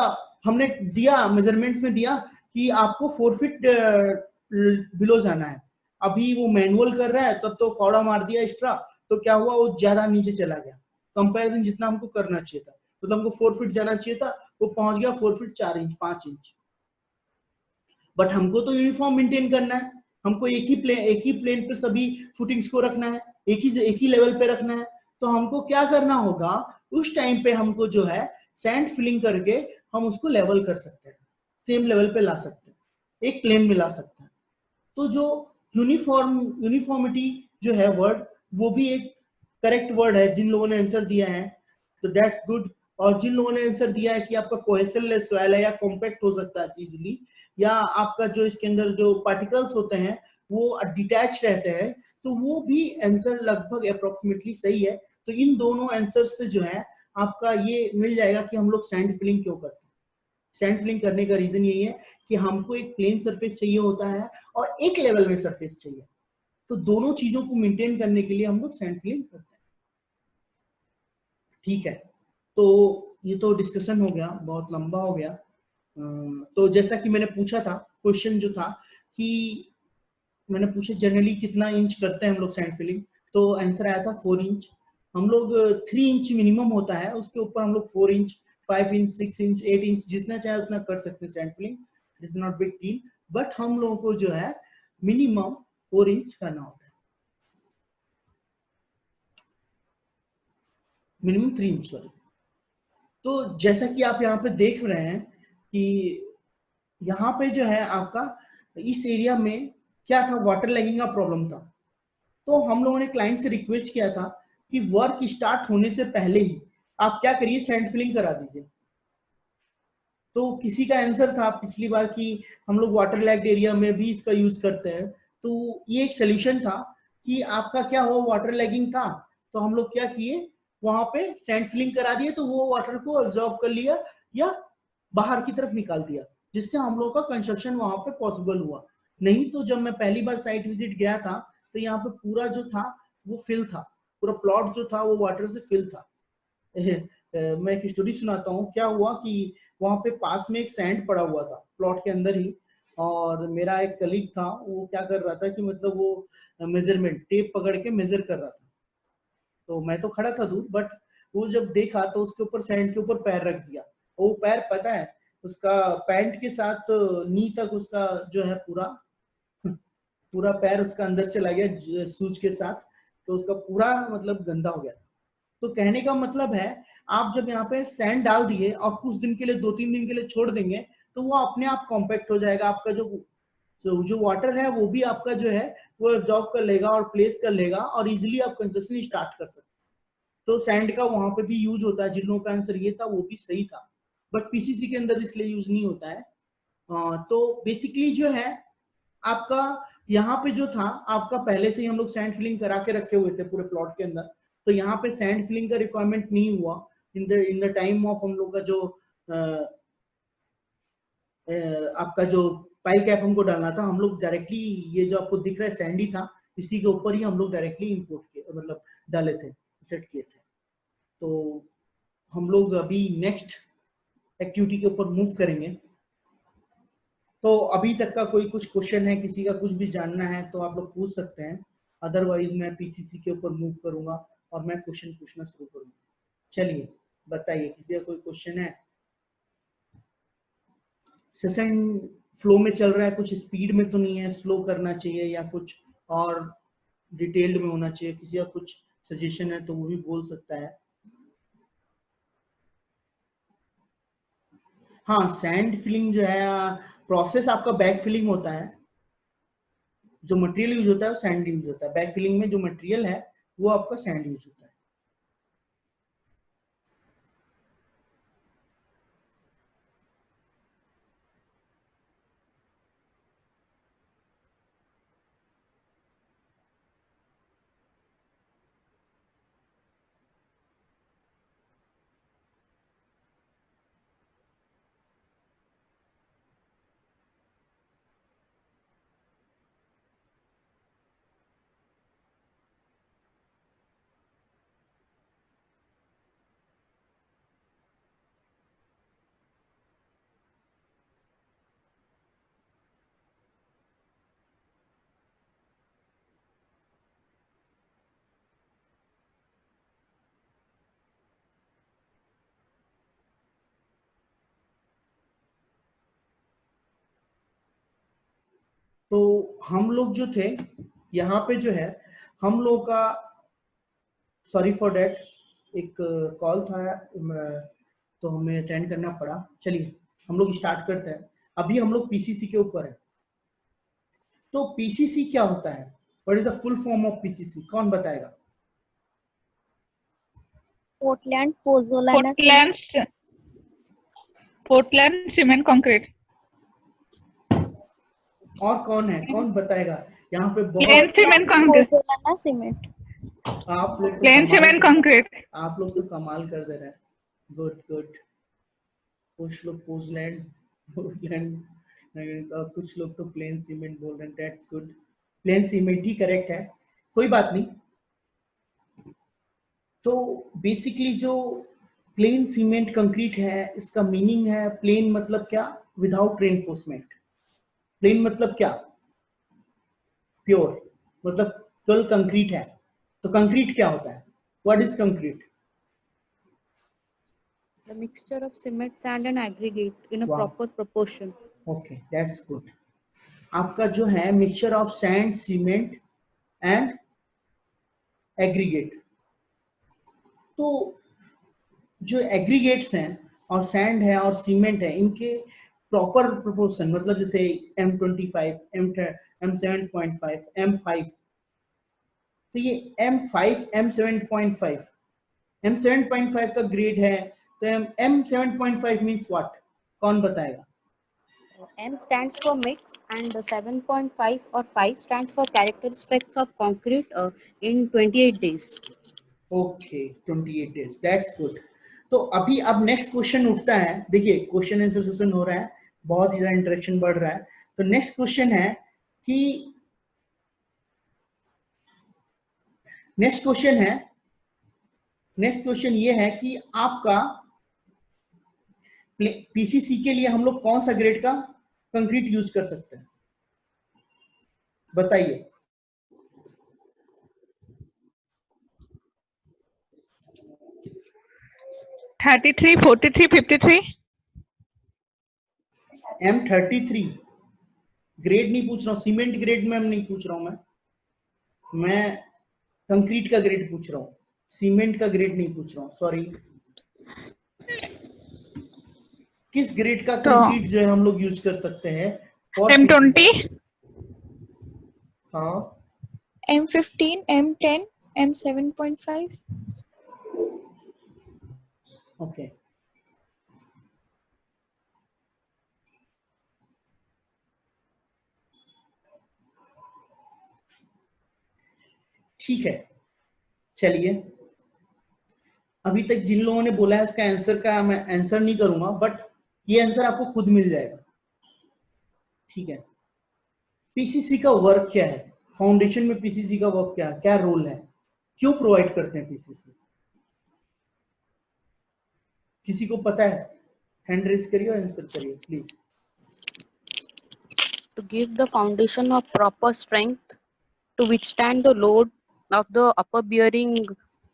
हमने दिया मेजरमेंट्स में दिया कि आपको 4 फीट बिलो जाना है। अभी वो मैनुअल कर रहा है तब तो फौड़ा मार दिया एक्स्ट्रा, तो क्या हुआ वो ज्यादा नीचे चला गया कंपैरिजन जितना हमको करना चाहिए था। तो हमको 4 फीट जाना चाहिए था, वो पहुंच गया 4 फीट 4 इंच 5 इंच। बट हमको तो यूनिफॉर्म मेंटेन करना है, हमको एक ही प्लेन पे सभी फुटिंग्स को रखना है, एक ही लेवल पे रखना है। तो हमको क्या करना होगा उस टाइम पे, हमको जो है सैंड फिलिंग करके हम उसको लेवल कर सकते हैं, सेम लेवल पे ला सकते हैं, एक प्लेन में ला सकते हैं। तो जो यूनिफॉर्मिटी जो है वर्ड, वो भी एक करेक्ट वर्ड है जिन लोगों ने आंसर दिया है, तो दैट्स गुड। और जिन लोगों ने आंसर दिया है कि आपका कोहेसिवलेस सॉइल है या कॉम्पैक्ट हो सकता है इजीली, या आपका जो इसके अंदर जो पार्टिकल्स होते हैं वो डिटैच रहते हैं, तो वो भी आंसर लगभग अप्रोक्सीमेटली सही है। तो इन दोनों आंसर से जो है आपका ये मिल जाएगा कि हम लोग सैंड फिलिंग क्यों करते हैं। सैंड फिलिंग करने का रीजन यही है कि हमको एक प्लेन सरफेस चाहिए होता है और एक लेवल में सरफेस चाहिए। तो दोनों चीजों को मेंटेन करने के लिए हम लोग सैंड फिलिंग करते हैं। ठीक है, तो ये तो डिस्कशन हो गया, बहुत लंबा हो गया। तो जैसा कि मैंने पूछा था, क्वेश्चन जो था कि मैंने पूछा जनरली कितना इंच करते हैं हम लोग सैंड फिलिंग, तो आंसर आया था 4 इंच। हम लोग 3 इंच मिनिमम होता है, उसके ऊपर हम लोग 4 इंच 5 इंच 6 इंच 8 इंच जितना चाहे उतना कर सकते हैं sand filling. It is not big deal, but हम लोगों को जो है मिनिमम 4 इंच करना होता है, मिनिमम 3 इंच सॉरी। तो जैसा कि आप यहाँ पे देख रहे हैं कि यहाँ पे जो है आपका इस एरिया में क्या था, वाटर लैगिंग का प्रॉब्लम था। तो हम लोगों ने क्लाइंट से रिक्वेस्ट किया था कि वर्क स्टार्ट होने से पहले ही आप क्या करिए, सैंड फिलिंग करा दीजिए। तो किसी का आंसर था पिछली बार कि हम लोग वाटर लैग्ड एरिया में भी इसका यूज करते हैं। तो ये एक सोल्यूशन था कि आपका क्या हो, वाटर लैगिंग था तो हम लोग क्या किए, वहां पे सैंड फिलिंग करा दिए, तो वो वाटर को ऑब्जॉर्व कर लिया या बाहर की तरफ निकाल दिया, जिससे हम लोग का कंस्ट्रक्शन वहां पे पॉसिबल हुआ। नहीं तो जब मैं पहली बार साइट विजिट गया था तो यहाँ पे पूरा जो था वो फिल था, पूरा प्लॉट जो था वो वाटर से फिल था। मैं एक स्टोरी सुनाता हूँ। क्या हुआ कि वहां पे पास में एक सैंड पड़ा हुआ था प्लॉट के अंदर ही, और मेरा एक कलीग था, वो क्या कर रहा था कि मतलब वो मेजरमेंट टेप पकड़ के मेजर कर रहा था। तो मैं तो खड़ा था दूर, बट वो जब देखा तो उसके ऊपर सैंड के ऊपर पैर रख दिया। वो पैर पता है उसका पैंट के साथ नी तक उसका जो है पूरा पूरा पैर उसका अंदर चला गया शूज के साथ, तो उसका पूरा मतलब गंदा हो गया था। तो कहने का मतलब है आप जब यहाँ पे सैंड डाल दिए और कुछ दिन के लिए 2-3 दिन के लिए छोड़ देंगे तो वो अपने आप कॉम्पैक्ट हो जाएगा। आपका जो वाटर है वो भी आपका जो है वो एब्जॉर्ब कर लेगा और प्लेस कर लेगा और इजीली आप कंस्ट्रक्शन स्टार्ट कर सकते हैं। तो सैंड का वहां पे भी यूज होता है। जिन लोगों का आंसर ये था वो भी सही था, बट पीसीसी के अंदर इसलिए यूज नहीं होता है। तो बेसिकली जो है आपका यहाँ पे जो था आपका पहले से ही हम लोग सैंड फिलिंग करा के रखे हुए थे पूरे प्लॉट के अंदर, तो यहाँ पे सैंड फिलिंग का रिक्वायरमेंट नहीं हुआ इन द टाइम ऑफ हम लोग का जो आपका जो पाई कैप हमको डालना था, हम लोग डायरेक्टली ये जो आपको दिख रहा है सैंडी था, इसी के ऊपर ही हम लोग डायरेक्टली इंपोर्ट किए, मतलब डाले थे, सेट किए थे। तो हम लोग अभी नेक्स्ट एक्टिविटी के ऊपर मूव करेंगे। तो अभी तक का कोई कुछ क्वेश्चन है, किसी का कुछ भी जानना है तो आप लोग पूछ सकते हैं, अदरवाइज मैं पीसीसी के ऊपर मूव करूंगा और मैं क्वेश्चन पूछना शुरू करूंगा। चलिए बताइए, किसी का कोई क्वेश्चन है? सेशन फ्लो में चल रहा है, कुछ स्पीड में तो नहीं है, स्लो करना चाहिए या कुछ और डिटेल्ड में होना चाहिए? किसी का कुछ सजेशन है तो वो भी बोल सकता है। हाँ, सैंड फिलिंग जो है प्रोसेस आपका बैक फिलिंग होता है, जो मटेरियल यूज होता है वो सैंड यूज होता है। बैक फिलिंग में जो मटेरियल है वो आपका सैंड यूज होता है। तो हम लोग जो थे यहाँ पे जो है, हम लोग का, सॉरी फॉर डेट, एक कॉल था तो हमें अटेंड करना पड़ा। चलिए हम लोग स्टार्ट करते हैं। अभी हम लोग पीसीसी के ऊपर है। तो पीसीसी क्या होता है? What is the full form of PCC? कौन बताएगा? Portland pozzolana Portland Portland cement concrete. और कौन है, कौन बताएगा? यहाँ पे प्लेन बहुत सीमेंट कंक्रीट। Pozzolana cement. आप लोग तो प्लेन सीमेंट कंक्रीट। आप लोग तो कमाल कर दे रहे हैं। Good good. कुछ लोग पोजलैंड पोर्टलैंड, कुछ लोग तो प्लेन सीमेंट बोल रहे हैं। That's good. Plane cement he correct है, कोई बात नहीं। तो बेसिकली जो प्लेन सीमेंट कंक्रीट है, इसका मीनिंग है, प्लेन मतलब क्या? Without reinforcement. प्लेन मतलब क्या? प्योर, मतलब केवल कंक्रीट है। तो कंक्रीट क्या होता है? What is concrete? The mixture of cement, sand, and aggregate in a Wow. proper proportion. Okay, that's good. आपका जो है mixture of sand, cement and aggregate. तो जो एग्रीगेट्स हैं और सैंड है और सीमेंट है, इनके प्रॉपर प्रोपोर्शन, मतलब जैसे M25, M7.5, M5। तो ये M5, M7.5, M7.5 का ग्रेड है। तो M7.5 मीन्स व्हाट? कौन बताएगा? M stands for mix, and 7.5 or 5 stands for characteristics of concrete in 28 days. Okay, 28 days, that's good. तो अभी अब नेक्स्ट क्वेश्चन उठता है। देखिए क्वेश्चन आंसर सेशन हो रहा है, बहुत ही ज्यादा इंटरेक्शन बढ़ रहा है। तो नेक्स्ट क्वेश्चन है कि नेक्स्ट क्वेश्चन ये है कि आपका पीसीसी के लिए हम लोग कौन सा ग्रेड का कंक्रीट यूज कर सकते हैं? बताइए। 33, 43, 53। M33 ग्रेड नहीं पूछ रहा हूँ, सीमेंट ग्रेड में नहीं पूछ रहा हूँ मैं कंक्रीट का ग्रेड पूछ रहा हूँ, सीमेंट का ग्रेड नहीं पूछ रहा हूँ, सॉरी। किस ग्रेड का तो कंक्रीट जो है हम लोग यूज कर सकते हैं फॉर M20। हाँ, M15, M10, M7.5. ओके। ठीक है, चलिए अभी तक जिन लोगों ने बोला है इसका आंसर का मैं आंसर नहीं करूंगा, बट ये आंसर आपको खुद मिल जाएगा, ठीक है। पीसीसी का वर्क क्या है, फाउंडेशन में पीसीसी का वर्क क्या है, क्या रोल है, क्यों प्रोवाइड करते हैं पीसीसी? किसी को पता है? हैंड रेज करिए और आंसर करिए please. To give the foundation of proper strength to withstand the load of the upper bearing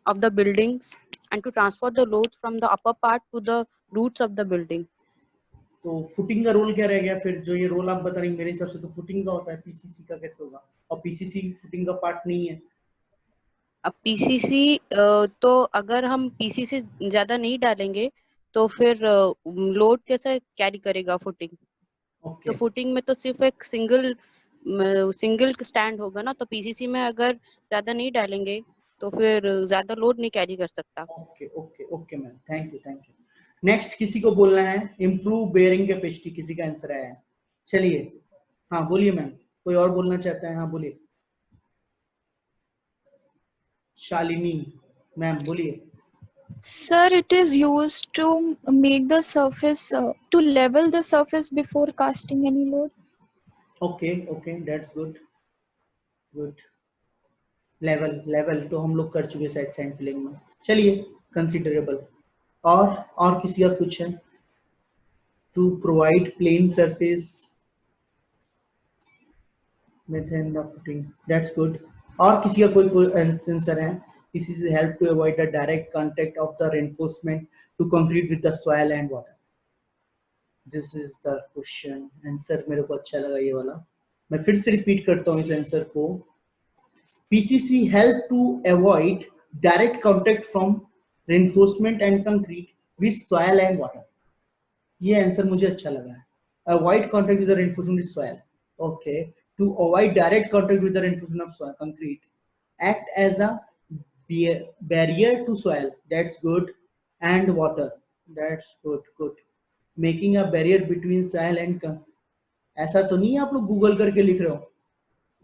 of the buildings and to transfer the loads from the upper part to the roots of the building. तो फुटिंग का रोल क्या रह गया फिर? जो ये रोल आप बता रही मेरे हिसाब से तो फुटिंग का होता है, पीसीसी का कैसे होगा? और पीसीसी फुटिंग का पार्ट नहीं है। अब पीसीसी तो अगर हम पीसीसी ज्यादा नहीं डालेंगे तो फिर लोड कैसे कैरी करेगा फुटिंग? ओके तो फुटिंग में तो सिर्फ एक सिंगल स्टैंड होगा ना, तो पीसीसी में अगर ज्यादा नहीं डालेंगे तो फिर ज्यादा लोड नहीं कैरी कर सकता। Okay okay okay ma'am, thank you thank you. Next किसी को बोलना है इम्प्रूव बेयरिंग कैपेसिटी, किसी का आंसर आया है? चलिए हाँ बोलिए मैम, कोई और बोलना चाहता है? हाँ बोलिए। शालिनी मैम बोलिए। Sir, it is used to make the surface to level the surface before casting any load. Okay okay that's good good. Level तो हम लोग कर चुके साइड सैंड फिलिंग में, चलिए कंसिडरेबल। और किसी का कुछ है? To provide plain surface within the footing, that's good। और किसी का कोई आंसर है? This is help to avoid the direct contact of the reinforcement to concrete with the soil and water। This is the question। Answer मेरे को अच्छा लगा ये वाला, मैं फिर से रिपीट करता हूँ इस आंसर को। PCC help to avoid direct contact from reinforcement and concrete with soil and water। ये आंसर मुझे अच्छा लगा है। Avoid contact with the reinforcement with soil, okay। To avoid direct contact with the reinforcement of soil, concrete act as a barrier to soil, that's good, and water, that's good। Making a barrier between soil and ऐसा तो नहीं है आप लोग गूगल करके लिख रहे हो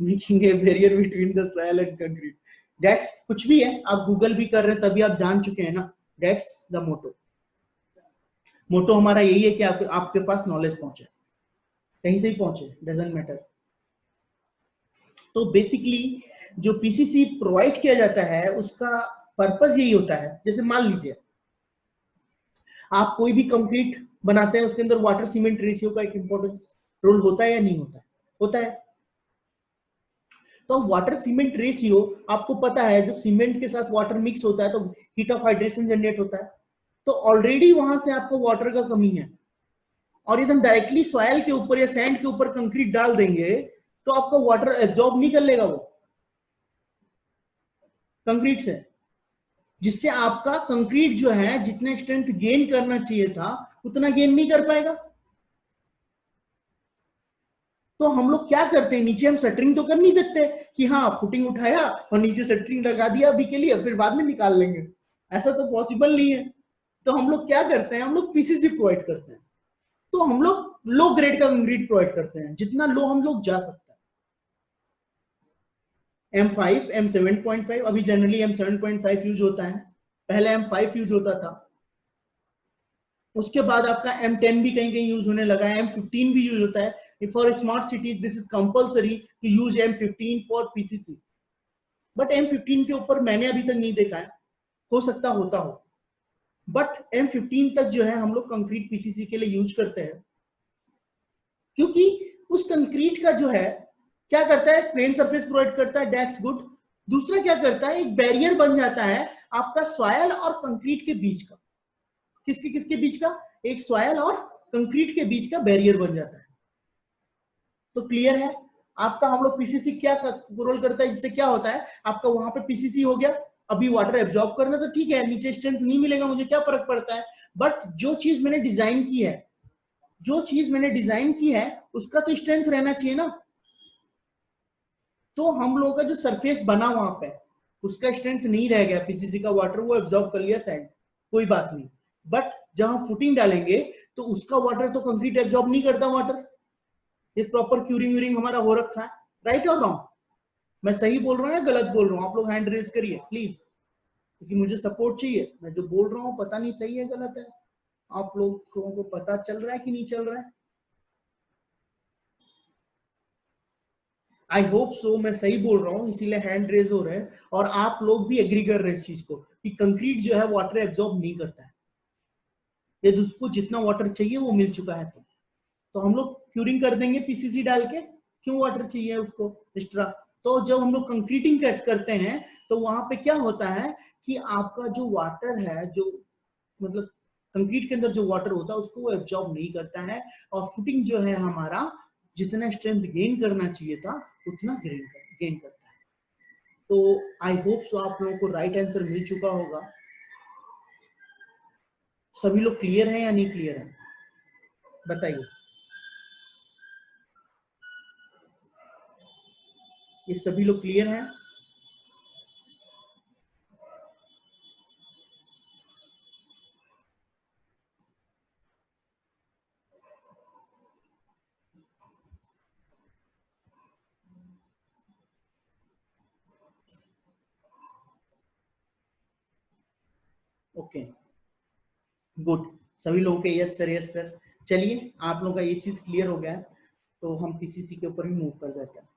making a barrier between the soil and concrete, that's कुछ भी है, आप गूगल भी कर रहे हैं तभी आप जान चुके हैं ना, that's the मोटो हमारा यही है कि आपके पास नॉलेज पहुंचे, कहीं से ही पहुंचे, डजंट मैटर। तो बेसिकली जो पीसीसी प्रोवाइड किया जाता है उसका पर्पस यही होता है, जैसे मान लीजिए आप कोई भी कंक्रीट बनाते हैं, उसके अंदर वाटर सीमेंट रेशियो का एक इंपॉर्टेंट रोल होता है या नहीं होता है? होता है। तो वाटर सीमेंट रेशियो आपको पता है, जब सीमेंट के साथ वाटर मिक्स होता है तो हीट ऑफ हाइड्रेशन जनरेट होता है, तो ऑलरेडी वहां से आपको वाटर का कमी है, और एकदम डायरेक्टली सॉइल के ऊपर या सैंड के ऊपर कंक्रीट डाल देंगे तो आपका वाटर एब्जॉर्ब नहीं कर लेगा वो कंक्रीट से, जिससे आपका कंक्रीट जो है जितने स्ट्रेंथ गेन करना चाहिए था उतना गेन नहीं कर पाएगा। तो हम लोग क्या करते हैं, नीचे हम शटरिंग तो कर नहीं सकते कि हाँ फुटिंग उठाया और नीचे शटरिंग लगा दिया अभी के लिए, फिर बाद में निकाल लेंगे, ऐसा तो पॉसिबल नहीं है। तो हम लोग क्या करते हैं, हम लोग पीसीसी प्रोवाइड करते हैं। तो हम लोग लो ग्रेड का कंक्रीट प्रोवाइड करते हैं, जितना लो हम लोग जा सकते हैं। M5 M7.5, अभी जनरली M7.5 यूज होता है, पहले M5 यूज होता था, उसके बाद आपका M10 भी कहीं कहीं यूज होने लगा है, M15 भी यूज होता है। For smart cities this is compulsory to use M15 for PCC, but M15 के ऊपर मैंने अभी तक नहीं देखा है, हो सकता होता हो, बट M15 तक जो है हम लोग कंक्रीट पीसीसी के लिए यूज करते हैं, क्योंकि उस कंक्रीट का जो है क्या करता है, प्लेन सरफेस प्रोवाइड करता है, दैट्स गुड। दूसरा क्या करता है, एक बैरियर बन जाता है आपका सॉयल और कंक्रीट के बीच का। किसके बीच का? एक सॉयल और कंक्रीट के बीच का बैरियर बन जाता है। तो क्लियर है आपका, हम लोग पीसीसी क्या रोल करता है, जिससे क्या होता है आपका वहां पे पीसीसी हो गया, अभी वाटर एब्जॉर्ब करना तो ठीक है, नीचे स्ट्रेंथ नहीं मिलेगा, मुझे क्या फर्क पड़ता है, बट जो चीज मैंने डिजाइन की है उसका तो स्ट्रेंथ रहना चाहिए ना। तो हम लोगों का जो सरफेस बना वहां पे उसका स्ट्रेंथ नहीं रह गया, पीसीसी का वाटर वो एब्जॉर्ब कर लिया सैंड, कोई बात नहीं, बट जहां फुटिंग डालेंगे तो उसका वाटर तो कंक्रीट एब्जॉर्ब नहीं करता वाटर। ये प्रॉपर क्यूरिंग हमारा हो रखा है, राइट और रॉन्ग? मैं सही बोल रहा हूँ या गलत बोल रहा हूँ? आप लोग हैंड रेज करिए प्लीज। क्योंकि मुझे सपोर्ट चाहिए। मैं जो बोल रहा हूँ पता नहीं सही है गलत है, आप लोगों को पता चल रहा है कि नहीं चल रहा है? आई होप सो मैं सही बोल रहा हूँ, इसीलिए हैंड रेज हो रहा है और आप लोग भी एग्री कर रहे हैं इस चीज को कि कंक्रीट जो है वाटर एब्जॉर्ब नहीं करता है, यदि उसको जितना वाटर चाहिए वो मिल चुका है तो हम लोग क्यूरिंग कर देंगे पीसीसी डाल के, क्यों वाटर चाहिए उसको एक्स्ट्रा। तो जब हम लोग कंक्रीटिंग करते हैं तो वहां पे क्या होता है कि आपका जो वाटर है, जो मतलब कंक्रीट के अंदर जो वाटर होता है उसको वो एब्जॉर्ब नहीं करता है और फुटिंग जो है हमारा जितना स्ट्रेंथ गेन करना चाहिए था उतना गेन करता है। तो आई होप सो आप लोगों को राइट आंसर मिल चुका होगा। सभी लोग क्लियर है या नहीं क्लियर है बताइए। ये सभी लोग क्लियर हैं? ओके गुड, सभी लोगों के यस सर यस सर। चलिए आप लोगों का ये चीज क्लियर हो गया है तो हम पीसीसी के ऊपर भी मूव कर जाते हैं।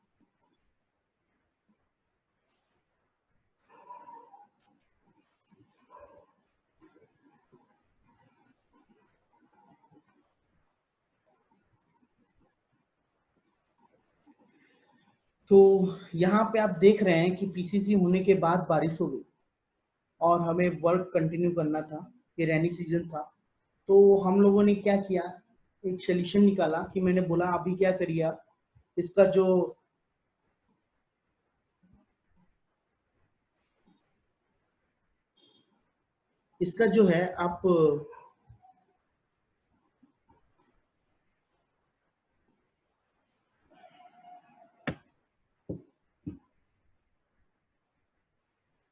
तो यहाँ पे आप देख रहे हैं कि पीसीसी होने के बाद बारिश हो गई और हमें वर्क कंटिन्यू करना था, ये रेनी सीजन था। तो हम लोगों ने क्या किया, एक सोल्यूशन निकाला कि मैंने बोला अभी क्या करिए आप इसका जो है आप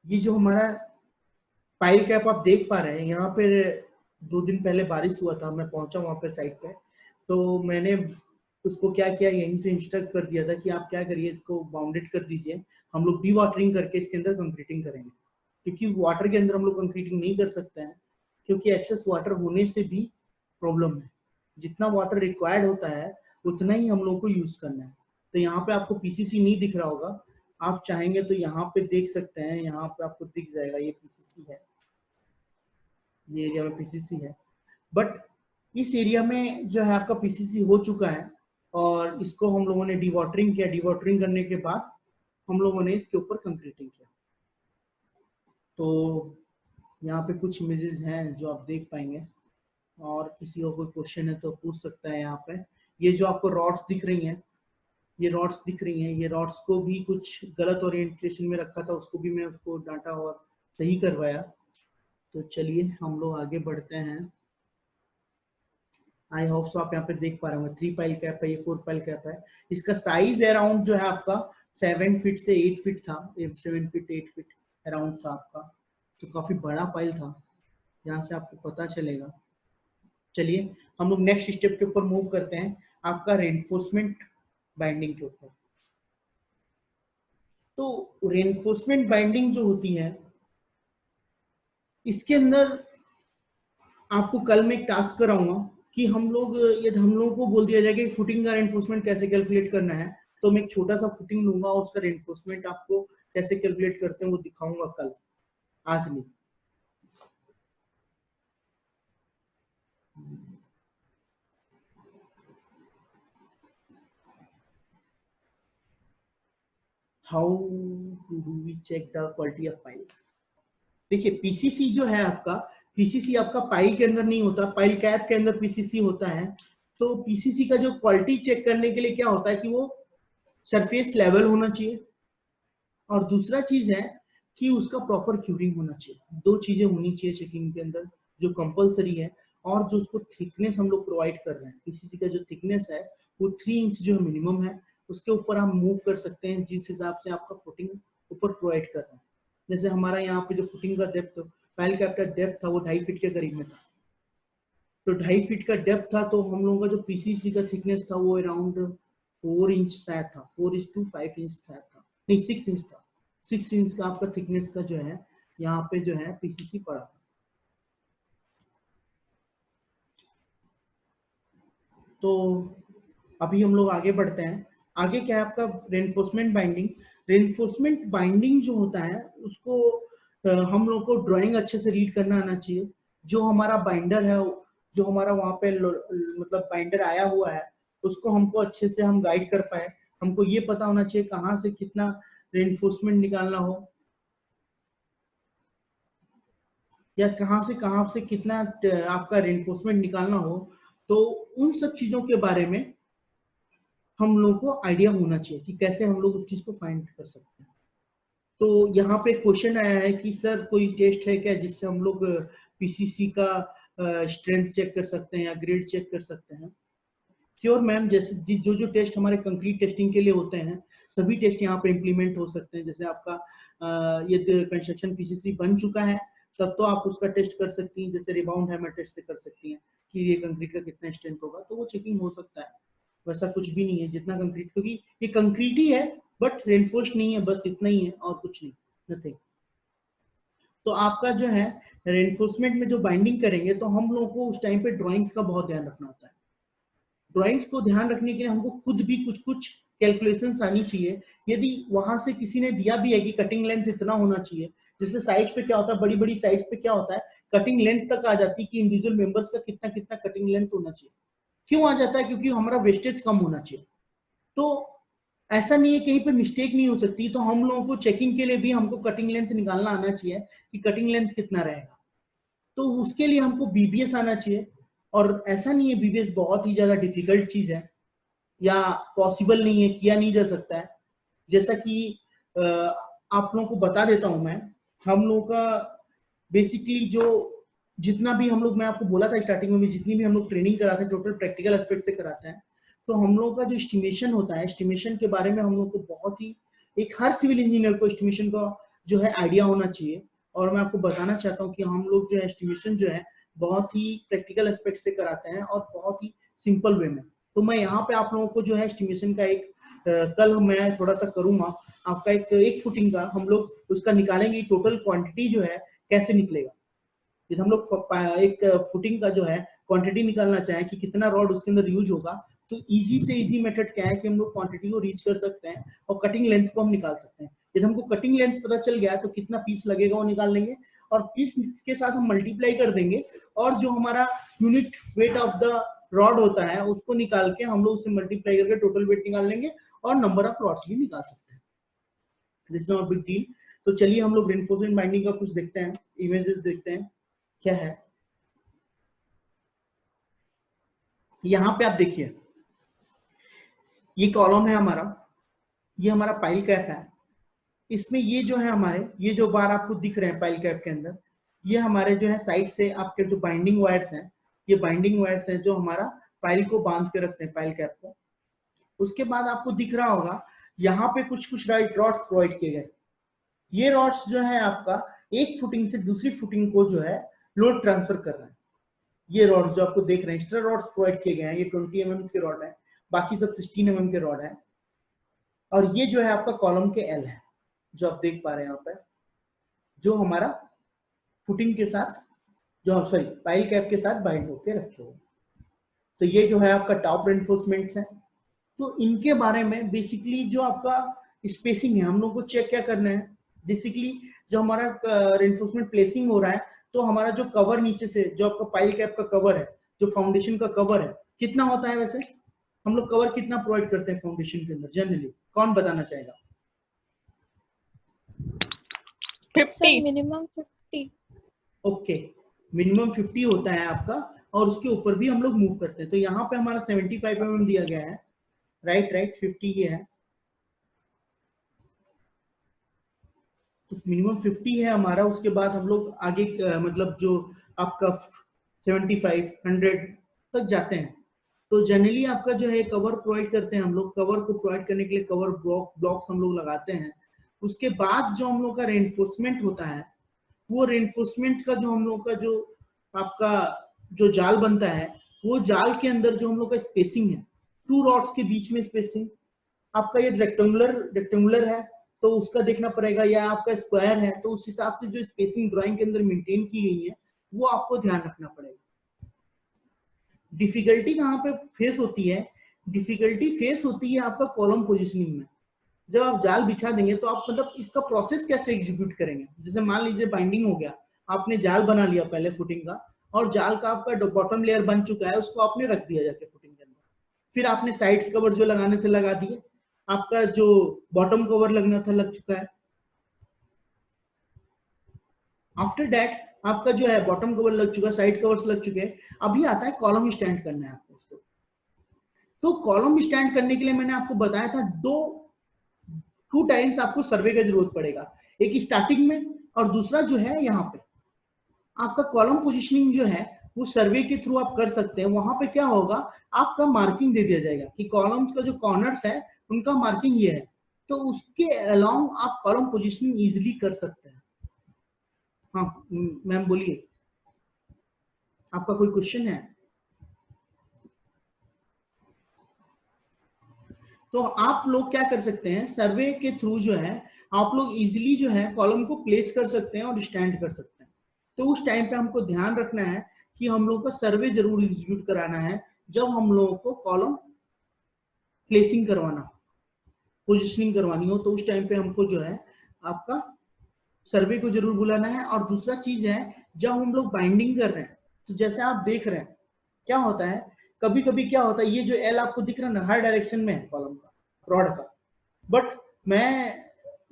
ये जो हमारा पाइल कैप आप देख पा रहे हैं यहाँ पे 2 दिन पहले बारिश हुआ था, मैं पहुंचा वहां पे साइट पे, तो मैंने उसको क्या किया यहीं से इंस्ट्रक्ट कर दिया था कि आप क्या करिए इसको बाउंडेड कर दीजिए, हम लोग डी वाटरिंग करके इसके अंदर कंक्रीटिंग करेंगे। क्योंकि वाटर के अंदर हम लोग कंक्रीटिंग नहीं कर सकते हैं क्योंकि एक्सेस वाटर होने से भी प्रॉब्लम है, जितना वाटर रिक्वायर्ड होता है उतना ही हम लोग को यूज करना है। तो यहाँ पे आपको पीसीसी नहीं दिख रहा होगा, आप चाहेंगे तो यहाँ पे देख सकते हैं, यहाँ पे आपको दिख जाएगा ये पीसीसी है, ये एरिया में पीसीसी है। बट इस एरिया में जो है आपका पीसीसी हो चुका है और इसको हम लोगों ने डीवाटरिंग किया, डीवाटरिंग करने के बाद हम लोगों ने इसके ऊपर कंक्रीटिंग किया। तो यहाँ पे कुछ इमेजेस हैं जो आप देख पाएंगे और किसी को कोई क्वेश्चन है तो पूछ सकता है। यहाँ पे ये जो आपको रॉड्स दिख रही हैं, ये रॉड्स दिख रही हैं, ये रॉड्स को भी कुछ गलत ओरिएंटेशन में रखा था, उसको भी मैं उसको डांटा और सही करवाया। तो चलिए हम लोग आगे बढ़ते हैं। आई होप सो आप यहाँ पे देख पा रहे होंगे 3 पाइल कैप है, ये 4 पाइल कैप है। इसका साइज अराउंड जो है आपका 7 फीट से 8 फीट था, 7 फीट 8 फीट अराउंड था आपका, तो काफी बड़ा पाइल था, यहाँ से आपको पता चलेगा। चलिए हम लोग नेक्स्ट स्टेप के ऊपर मूव करते हैं, आपका रेनफोर्समेंट बाइंडिंग के ऊपर। तो रेनफोर्समेंट बाइंडिंग जो होती है इसके अंदर आपको कल मैं एक टास्क कराऊंगा कि हम लोगों को बोल दिया जाएगा कि फुटिंग का रेनफोर्समेंट कैसे कैलकुलेट करना है, तो मैं एक छोटा सा फुटिंग लूंगा और उसका रेनफोर्समेंट आपको कैसे कैलकुलेट करते हैं वो दिखाऊंगा कल, आज नहीं। How do we check the quality of pile. देखिए पीसीसी जो है आपका, पीसीसी आपका पाइल के अंदर नहीं होता, पाइल कैप के अंदर पीसीसी होता है। तो पीसीसी का जो क्वालिटी चेक करने के लिए क्या होता है कि वो सरफेस लेवल होना चाहिए और दूसरा चीज है कि उसका प्रॉपर क्यूरिंग होना चाहिए। 2 चीजें होनी चाहिए चेकिंग के अंदर जो कंपलसरी है। और जो उसको थिकनेस हम लोग प्रोवाइड कर रहे हैं, पीसीसी का जो थिकनेस है वो 3 इंच जो मिनिमम है, उसके ऊपर हम मूव कर सकते हैं जिस हिसाब से आपका फुटिंग ऊपर प्रोवाइड कर रहे हैं। जैसे हमारा यहाँ पे जो फुटिंग का डेप्थ, पाइल कैप का डेप्थ था वो 2.5 फीट के करीब में था, तो 2.5 फीट का डेप्थ था, तो हम लोगों का जो पीसीसी का थिकनेस था वो अराउंड 4 इंच शायद था, 4:5 इंच शायद था, नहीं 6 इंच था। 6 इंच का आपका थिकनेस का जो है यहाँ पे जो है पीसीसी पड़ा था। तो अभी हम लोग आगे बढ़ते हैं। आगे क्या है आपका रेनफोर्समेंट बाइंडिंग। रेनफोर्समेंट बाइंडिंग जो होता है उसको हम लोग को ड्राइंग अच्छे से रीड करना आना चाहिए। जो हमारा बाइंडर है, जो हमारा वहाँ पे मतलब बाइंडर आया हुआ है, उसको हमको अच्छे से हम गाइड कर पाए। हमको ये पता होना चाहिए कहाँ से कितना रेनफोर्समेंट निकालना हो, या कहाँ से कितना आपका रेनफोर्समेंट निकालना हो। तो उन सब चीजों के बारे में हम लोग को आइडिया होना चाहिए कि कैसे हम लोग उस चीज को फाइंड कर सकते हैं। तो यहाँ पे क्वेश्चन आया है कि सर कोई टेस्ट है क्या जिससे हम लोग पीसीसी का स्ट्रेंथ चेक कर सकते हैं या ग्रेड चेक कर सकते हैं? श्योर मैम, जैसे जो टेस्ट हमारे कंक्रीट टेस्टिंग के लिए होते हैं सभी टेस्ट यहाँ पे इम्प्लीमेंट हो सकते हैं। जैसे आपका ये कंस्ट्रक्शन पीसीसी बन चुका है तब तो आप उसका टेस्ट कर सकती हैं, जैसे रिबाउंड हैमर टेस्ट से कर सकती हैं कि ये कंक्रीट का कितना स्ट्रेंथ होगा, तो वो चेकिंग हो सकता है। वैसा कुछ भी नहीं है जितना कंक्रीट, क्योंकि ये कंक्रीट ही है बट रेनफोर्स नहीं है, बस इतना ही है और कुछ नहीं, नथिंग। तो आपका जो है रेनफोर्समेंट में जो बाइंडिंग करेंगे तो हम लोगों को उस टाइम पे ड्राइंग्स का बहुत ध्यान रखना होता है। ड्राइंग्स को ध्यान रखने के लिए हमको खुद भी कुछ कुछ कैलकुलेशंस आनी चाहिए। यदि वहां से किसी ने दिया भी है कि कटिंग लेंथ इतना होना चाहिए, जैसे साइड पे क्या होता है, बड़ी बड़ी साइड्स पे क्या होता है, कटिंग लेंथ तक आ जाती है कि इंडिविजुअल मेंबर्स का कितना कितना कटिंग लेंथ होना चाहिए। क्यों आ जाता है? क्योंकि हमारा वेस्टेज कम होना चाहिए। तो ऐसा नहीं है, कहीं पे मिस्टेक नहीं हो सकती। तो हम लोगों को चेकिंग के लिए भी हमको कटिंग लेंथ निकालना आना चाहिए कि कटिंग लेंथ कितना रहेगा। तो उसके लिए हमको बीबीएस आना चाहिए। और ऐसा नहीं है बीबीएस बहुत ही ज्यादा डिफिकल्ट चीज है या पॉसिबल नहीं है, किया नहीं जा सकता है। जैसा कि आप लोगों को बता देता हूं मैं, हम लोगों का बेसिकली जो जितना भी हम लोग, मैं आपको बोला था स्टार्टिंग में, जितनी भी हम लोग ट्रेनिंग कराते हैं टोटल प्रैक्टिकल एस्पेक्ट से कराते हैं। तो हम लोगों का जो एस्टिमेशन होता है, एस्टिमेशन के बारे में हम लोग को बहुत ही, एक हर सिविल इंजीनियर को एस्टिमेशन का जो है आइडिया होना चाहिए। और मैं आपको बताना चाहता हूँ कि हम लोग जो है एस्टिमेशन जो है बहुत ही प्रैक्टिकल एस्पेक्ट से कराते हैं और बहुत ही सिंपल वे में। तो मैं यहाँ पे आप लोगों को जो है एस्टिमेशन का एक कल मैं थोड़ा सा करूंगा आपका एक फुटिंग का, हम लोग उसका निकालेंगे टोटल क्वांटिटी जो है कैसे निकलेगा। यदि हम लोग एक फुटिंग का जो है क्वांटिटी निकालना चाहें कि कितना रॉड उसके अंदर यूज होगा, तो इजी से इजी मेथड क्या है कि हम लोग क्वांटिटी को रीच कर सकते हैं और कटिंग लेंथ को हम निकाल सकते हैं। यदि हमको कटिंग लेंथ पता चल गया तो कितना पीस लगेगा वो निकाल लेंगे और पीस के साथ हम मल्टीप्लाई कर देंगे और जो हमारा unit weight of the rod होता है उसको निकाल के हम लोग उससे मल्टीप्लाई करके टोटल वेट निकाल लेंगे और नंबर ऑफ रॉड्स भी निकाल सकते हैं। This is not big deal. तो चलिए हम लोग रेनफोर्समेंट बाइंडिंग का कुछ देखते हैं, इमेजेस देखते हैं क्या है। यहां पे आप देखिए ये कॉलम है हमारा, ये हमारा पाइल कैप है। इसमें ये जो है हमारे, ये जो बार आपको दिख रहे हैं पाइल कैप के अंदर, ये हमारे जो है साइड से आपके जो बाइंडिंग वायर्स हैं, ये बाइंडिंग वायर्स हैं जो हमारा पाइल को बांध के रखते हैं, पाइल कैप को। उसके बाद आपको दिख रहा होगा यहाँ पे कुछ कुछ रॉड्स प्रोवाइड किए गए। ये रॉड्स जो है आपका एक फुटिंग से दूसरी फुटिंग को जो है लोड ट्रांसफर कर रहे हैं। ये रॉड्स जो आपको देख रहे हैं एक्स्ट्रा रॉड्स प्रोवाइड किए गए हैं। ये 20 mm के रॉड है, बाकी सब 16 mm के रॉड है। और ये जो है आपका कॉलम के एल है जो आप देख पा रहे हैं यहाँ पे, जो हमारा फुटिंग के साथ, जो सॉरी पाइल कैप के साथ बाइंड होके रखे हुए। तो ये जो है आपका टॉप रेनफोर्समेंट्स है। तो इनके बारे में बेसिकली जो आपका स्पेसिंग है, हम लोग को चेक क्या करना है, बेसिकली जो हमारा रेनफोर्समेंट प्लेसिंग हो रहा है, तो हमारा जो कवर नीचे से, जो आपका पाइल कैप का कवर है, जो फाउंडेशन का कवर है, कितना होता है? वैसे हम लोग कवर कितना प्रोवाइड करते हैं फाउंडेशन के अंदर जनरली, कौन बताना चाहेगा? 50 मिनिमम 50। ओके, मिनिमम 50 होता है आपका और उसके ऊपर भी हम लोग मूव करते हैं। तो यहाँ पे हमारा 75 mm दिया गया है, राइट 50 ये है, तो मिनिमम 50 है हमारा। उसके बाद हम लोग आगे मतलब जो आपका 75 100 तक जाते हैं। तो जनरली आपका जो है कवर प्रोवाइड करते हैं हम लोग। कवर को प्रोवाइड करने के लिए कवर ब्लॉक्स हम लोग लगाते हैं। उसके बाद जो हम लोग का रेनफोर्समेंट होता है, वो रेनफोर्समेंट का जो हम लोग का जो आपका जो जाल बनता है, वो जाल के अंदर जो हम लोग का स्पेसिंग है, 2 रॉड्स के बीच में स्पेसिंग, आपका ये रेक्टेंगुलर है, तो उसका देखना पड़ेगा, या आपका स्क्वायर है तो उस हिसाब से जो स्पेसिंग ड्राइंग के अंदर मेंटेन की गई है वो आपको ध्यान रखना पड़ेगा। डिफिकल्टी कहाँ पे फेस होती है? डिफिकल्टी फेस होती है आपका कॉलम पोजिशनिंग में। जब आप जाल बिछा देंगे तो आप मतलब इसका प्रोसेस कैसे एग्जीक्यूट करेंगे? जैसे मान लीजिए बाइंडिंग हो गया, आपने जाल बना लिया पहले फुटिंग का, और जाल का आपका बॉटम लेयर बन चुका है, उसको आपने रख दिया जाके फुटिंग के अंदर। फिर आपने साइड्स कवर जो लगाने थे लगा दिए, आपका जो बॉटम कवर लगना था लग चुका है। आफ्टर दैट आपका जो है बॉटम कवर लग चुका है, साइड कवर्स लग चुके हैं। अभी आता है कॉलम स्टैंड करना है आपको उसको। तो कॉलम स्टैंड करने के लिए मैंने आपको बताया था टू टाइम्स आपको सर्वे का जरूरत पड़ेगा, एक स्टार्टिंग में और दूसरा जो है यहाँ पे। आपका कॉलम पोजिशनिंग जो है वो सर्वे के थ्रू आप कर सकते हैं। वहां पे क्या होगा, आपका मार्किंग दे दिया जाएगा कि कॉलम्स का जो कॉर्नर्स है उनका मार्किंग ये है, तो उसके अलोंग आप कॉलम पोजिशनिंग इजिली कर सकते हैं। हाँ मैम बोलिए, आपका कोई क्वेश्चन है? तो आप लोग क्या कर सकते हैं, सर्वे के थ्रू जो है आप लोग इजिली जो है कॉलम को प्लेस कर सकते हैं और स्टैंड कर सकते हैं। तो उस टाइम पे हमको ध्यान रखना है कि हम लोग का सर्वे जरूर एग्जीक्यूट कराना है जब हम लोगों को कॉलम प्लेसिंग करवाना हो, पोजिशनिंग करवानी हो, तो उस टाइम पे हमको जो है आपका सर्वे को जरूर बुलाना है। और दूसरा चीज है, जब हम लोग बाइंडिंग कर रहे हैं तो जैसे आप देख रहे हैं क्या होता है, कभी कभी क्या होता है, ये जो एल आपको दिख रहा है ना, हर डायरेक्शन में है कॉलम का, रॉड का। बट मैं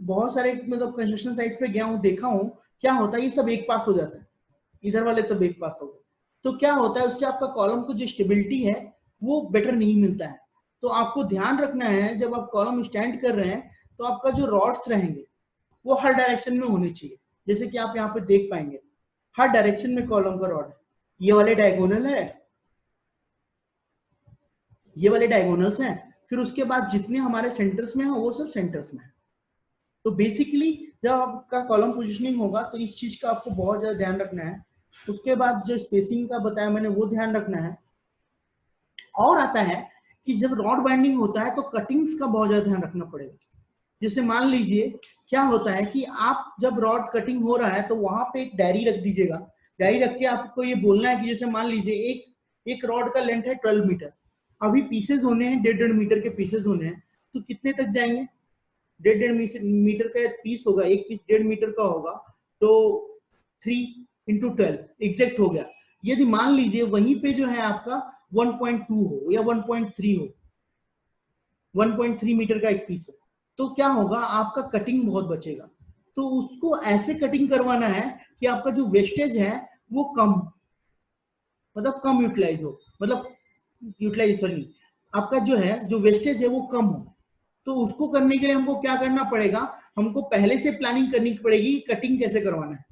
बहुत सारे मतलब कंस्ट्रक्शन साइट पे गया हूँ, देखा हूँ क्या होता है, ये सब एक पास हो जाता है, इधर वाले सब एक पास हो गए। तो क्या होता है, उससे आपका कॉलम को जो स्टेबिलिटी है वो बेटर नहीं मिलता है। तो आपको ध्यान रखना है जब आप कॉलम स्टैंड कर रहे हैं तो आपका जो रॉड्स रहेंगे वो हर डायरेक्शन में होने चाहिए। जैसे कि आप यहाँ पे देख पाएंगे हर डायरेक्शन में कॉलम का रॉड है, ये वाले डायगोनल है, ये वाले डायगोनल्स हैं, फिर उसके बाद जितने हमारे सेंटर्स में हैं वो सब सेंटर्स में है। तो बेसिकली जब आपका कॉलम पोजिशनिंग होगा तो इस चीज का आपको बहुत ज्यादा ध्यान रखना है। उसके बाद जो स्पेसिंग का बताया मैंने वो ध्यान रखना है। और आता है कि जब रॉड बाइंडिंग होता है तो कटिंग्स का बहुत ज्यादा ध्यान रखना पड़ेगा। जैसे मान लीजिए क्या होता है कि आप जब रॉड कटिंग हो रहा है तो वहां पे एक डायरी रख दीजिएगा। डायरी रख के आपको ये बोलना है कि जैसे मान लीजिए एक रॉड का लेंथ है 12 मीटर, अभी पीसेज होने हैं 1.5 मीटर के पीसेज होने हैं, तो कितने तक जाएंगे? 1.5 मीटर का पीस होगा, एक पीस 1.5 मीटर का होगा, तो 3 × 12 एग्जैक्ट हो गया। यदि मान लीजिए वहीं पे जो है आपका 1.2 हो या 1.3 हो, 1.3 मीटर का एक पीस हो, तो क्या होगा, आपका कटिंग बहुत बचेगा। तो उसको ऐसे कटिंग करवाना है कि आपका जो वेस्टेज है वो कम, मतलब कम यूटिलाइज हो, मतलब यूटिलाइज सॉरी, आपका जो है जो वेस्टेज है वो कम हो। तो उसको करने के लिए हमको क्या करना पड़ेगा, हमको पहले से प्लानिंग करनी पड़ेगी कटिंग कैसे करवाना है।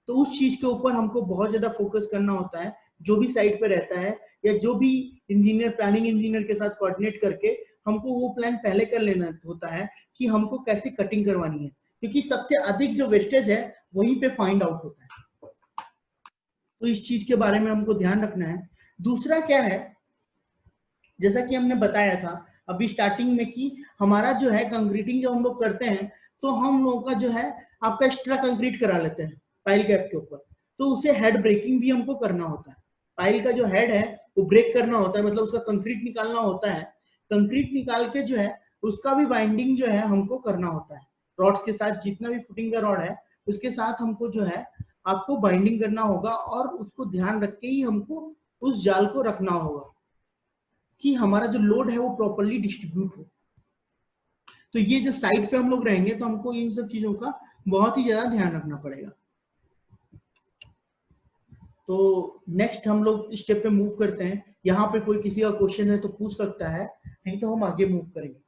तो उस चीज के ऊपर हमको बहुत ज्यादा फोकस करना होता है, जो भी साइट पे रहता है या जो भी इंजीनियर, प्लानिंग इंजीनियर के साथ कोऑर्डिनेट करके हमको वो प्लान पहले कर लेना होता है कि हमको कैसे कटिंग करवानी है, क्योंकि सबसे अधिक जो वेस्टेज है वहीं पे फाइंड आउट होता है। तो इस चीज के बारे में हमको ध्यान रखना है। दूसरा क्या है, जैसा कि हमने बताया था अभी स्टार्टिंग में कि हमारा जो है कंक्रीटिंग जब हम लोग करते हैं तो हम लोगों का जो है आपका एक्स्ट्रा कंक्रीट करा लेते हैं पाइल कैप के ऊपर, तो उसे हेड ब्रेकिंग भी हमको करना होता है। पाइल का जो हेड है वो ब्रेक करना होता है, मतलब उसका कंक्रीट निकालना होता है। कंक्रीट निकाल के जो है उसका भी बाइंडिंग जो है हमको करना होता है। रॉड के साथ जितना भी फुटिंग का रॉड है उसके साथ हमको जो है आपको बाइंडिंग करना होगा, और उसको ध्यान रख के ही हमको उस जाल को रखना होगा कि हमारा जो लोड है वो प्रॉपर्ली डिस्ट्रीब्यूट हो। तो ये जब साइड पे हम लोग रहेंगे तो हमको इन सब चीजों का बहुत ही ज्यादा ध्यान रखना पड़ेगा। तो नेक्स्ट हम लोग स्टेप पे मूव करते हैं। यहाँ पे कोई किसी का क्वेश्चन है तो पूछ सकता है, नहीं तो हम आगे मूव करेंगे।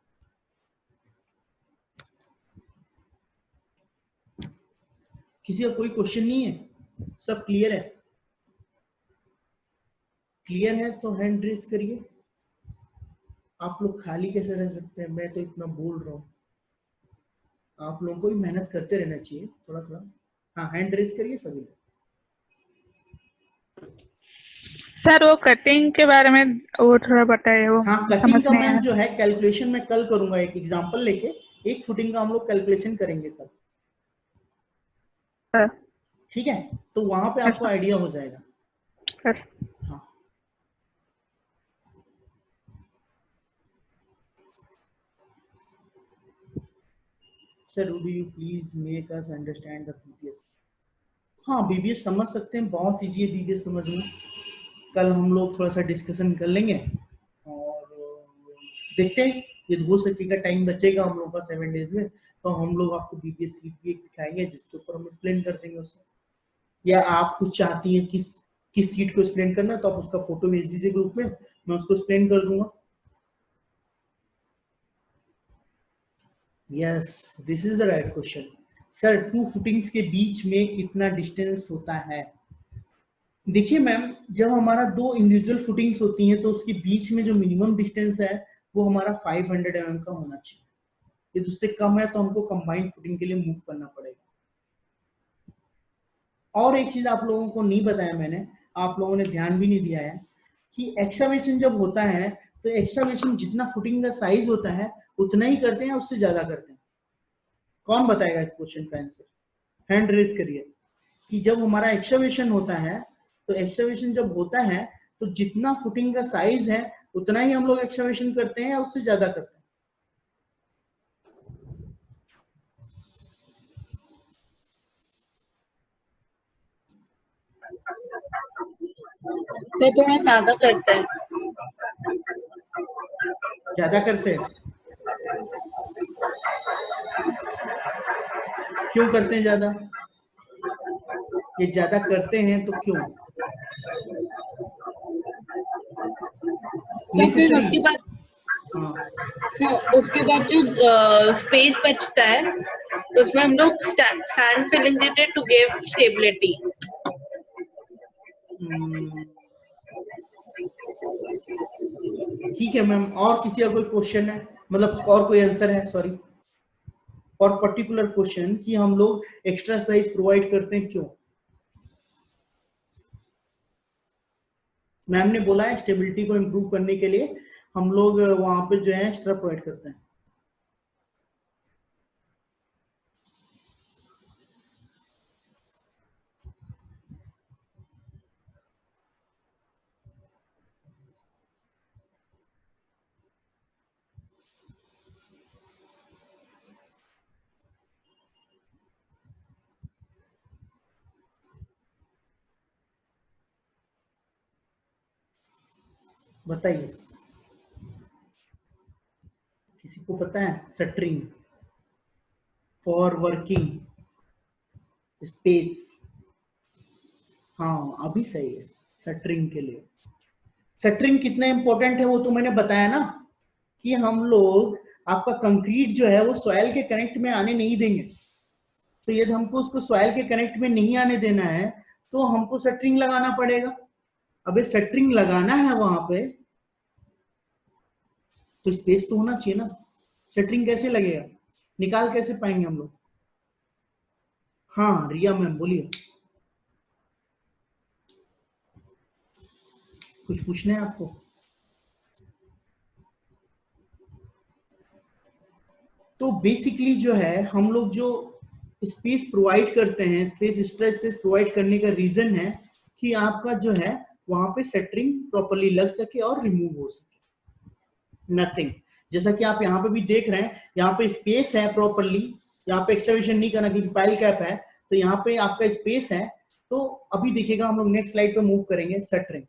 किसी का कोई क्वेश्चन नहीं है? सब क्लियर है? क्लियर है तो हैंड रेज करिए। आप लोग खाली कैसे रह सकते हैं, मैं तो इतना बोल रहा हूँ। आप लोगों को भी मेहनत करते रहना चाहिए थोड़ा थोड़ा। हाँ हैंड रेज करिए सभी लोग। सर वो कटिंग के बारे में वो थोड़ा बताइए, वो हाँ समझ कटिंग का नहीं मैम आया। जो है कैलकुलेशन मैं कल करूंगा, एक एग्जांपल लेके एक फुटिंग का हम लोग कैलकुलेशन करेंगे कल, सर। ठीक है? तो वहां पे आपको आइडिया हो जाएगा। सर हाँ, sir would you please make us understand the BBS? हाँ, BBS समझ सकते हैं, बहुत ईजी है BBS समझना। कल हम लोग थोड़ा सा डिस्कशन कर लेंगे और देखते हैं, ये हो सकेगा टाइम बचेगा हम लोग का 7 डेज में, तो हम लोग आपको BBS सीट भी एक दिखाएंगे जिसके ऊपर हम एक्सप्लेन कर देंगे उसको। या आप कुछ चाहती हैं किस सीट को एक्सप्लेन करना, तो आप उसका फोटो भेज दीजिए ग्रुप में, मैं उसको एक्सप्लेन कर दूंगा। Yes, this is the right question. Sir, 2 footings के बीच में कितना डिस्टेंस होता है? देखिए मैम, जब हमारा 2 इंडिविजुअल फुटिंग्स होती हैं तो उसके बीच में जो मिनिमम डिस्टेंस है वो हमारा 500 mm का होना चाहिए। यदि उससे कम है तो हमको कंबाइंड फुटिंग के लिए मूव करना पड़ेगा। और एक चीज आप लोगों को नहीं बताया मैंने, आप लोगों ने ध्यान भी नहीं दिया है कि एक्सकवेशन जब होता है तो एक्सकवेशन जितना फुटिंग का साइज होता है उतना ही करते हैं, उससे ज्यादा करते हैं? कौन बताएगा इस क्वेश्चन का आंसर? हैंड रेज करिए कि जब हमारा एक्सकवेशन होता है तो एक्सकवेशन जब होता है तो जितना फुटिंग का साइज है उतना ही हम लोग एक्सकवेशन करते हैं या उससे ज्यादा करते हैं? सर थोड़ा ज्यादा करते हैं। ज्यादा करते हैं? क्यों करते हैं ज्यादा? ये ज्यादा करते हैं तो क्यों? सर फिर उसके बाद हाँ, उसके बाद जो स्पेस बचता है उसमें हम लोग सैंड फिलिंग देते हैं टू गिव स्टेबिलिटी। ठीक है मैम, और किसी का कोई क्वेश्चन है, मतलब और कोई आंसर है? सॉरी, और पर्टिकुलर क्वेश्चन कि हम लोग एक्स्ट्रा साइज प्रोवाइड करते हैं क्यों? मैम ने बोला है स्टेबिलिटी को इम्प्रूव करने के लिए हम लोग वहां पे जो है एक्स्ट्रा प्रोवाइड करते हैं। बताइए, किसी को पता है? शटरिंग फॉर वर्किंग स्पेस, हाँ अभी सही है। शटरिंग के लिए शटरिंग कितना इंपॉर्टेंट है वो तो मैंने बताया ना, कि हम लोग आपका कंक्रीट जो है वो सॉइल के कनेक्ट में आने नहीं देंगे। तो यदि हमको उसको सॉइल के कनेक्ट में नहीं आने देना है तो हमको शटरिंग लगाना पड़ेगा। अबे शटरिंग लगाना है वहां पे तो स्पेस तो होना चाहिए ना। शटरिंग कैसे लगेगा, निकाल कैसे पाएंगे हम लोग? हाँ रिया मैम बोलिए, कुछ पूछना है आपको? तो बेसिकली जो है हम लोग जो स्पेस प्रोवाइड करते हैं, स्पेस एक्स्ट्रा स्पेस प्रोवाइड करने का रीजन है कि आपका जो है वहां पे शटरिंग प्रॉपर्ली लग सके और रिमूव हो सके, नथिंग। जैसा कि आप यहाँ पे भी देख रहे हैं, यहाँ पे स्पेस है प्रॉपर्ली, यहाँ पे एक्सकवेशन नहीं करना क्योंकि पाइल कैप है, तो यहाँ पे आपका स्पेस है। तो अभी देखिएगा, हम लोग नेक्स्ट स्लाइड पे मूव करेंगे शटरिंग।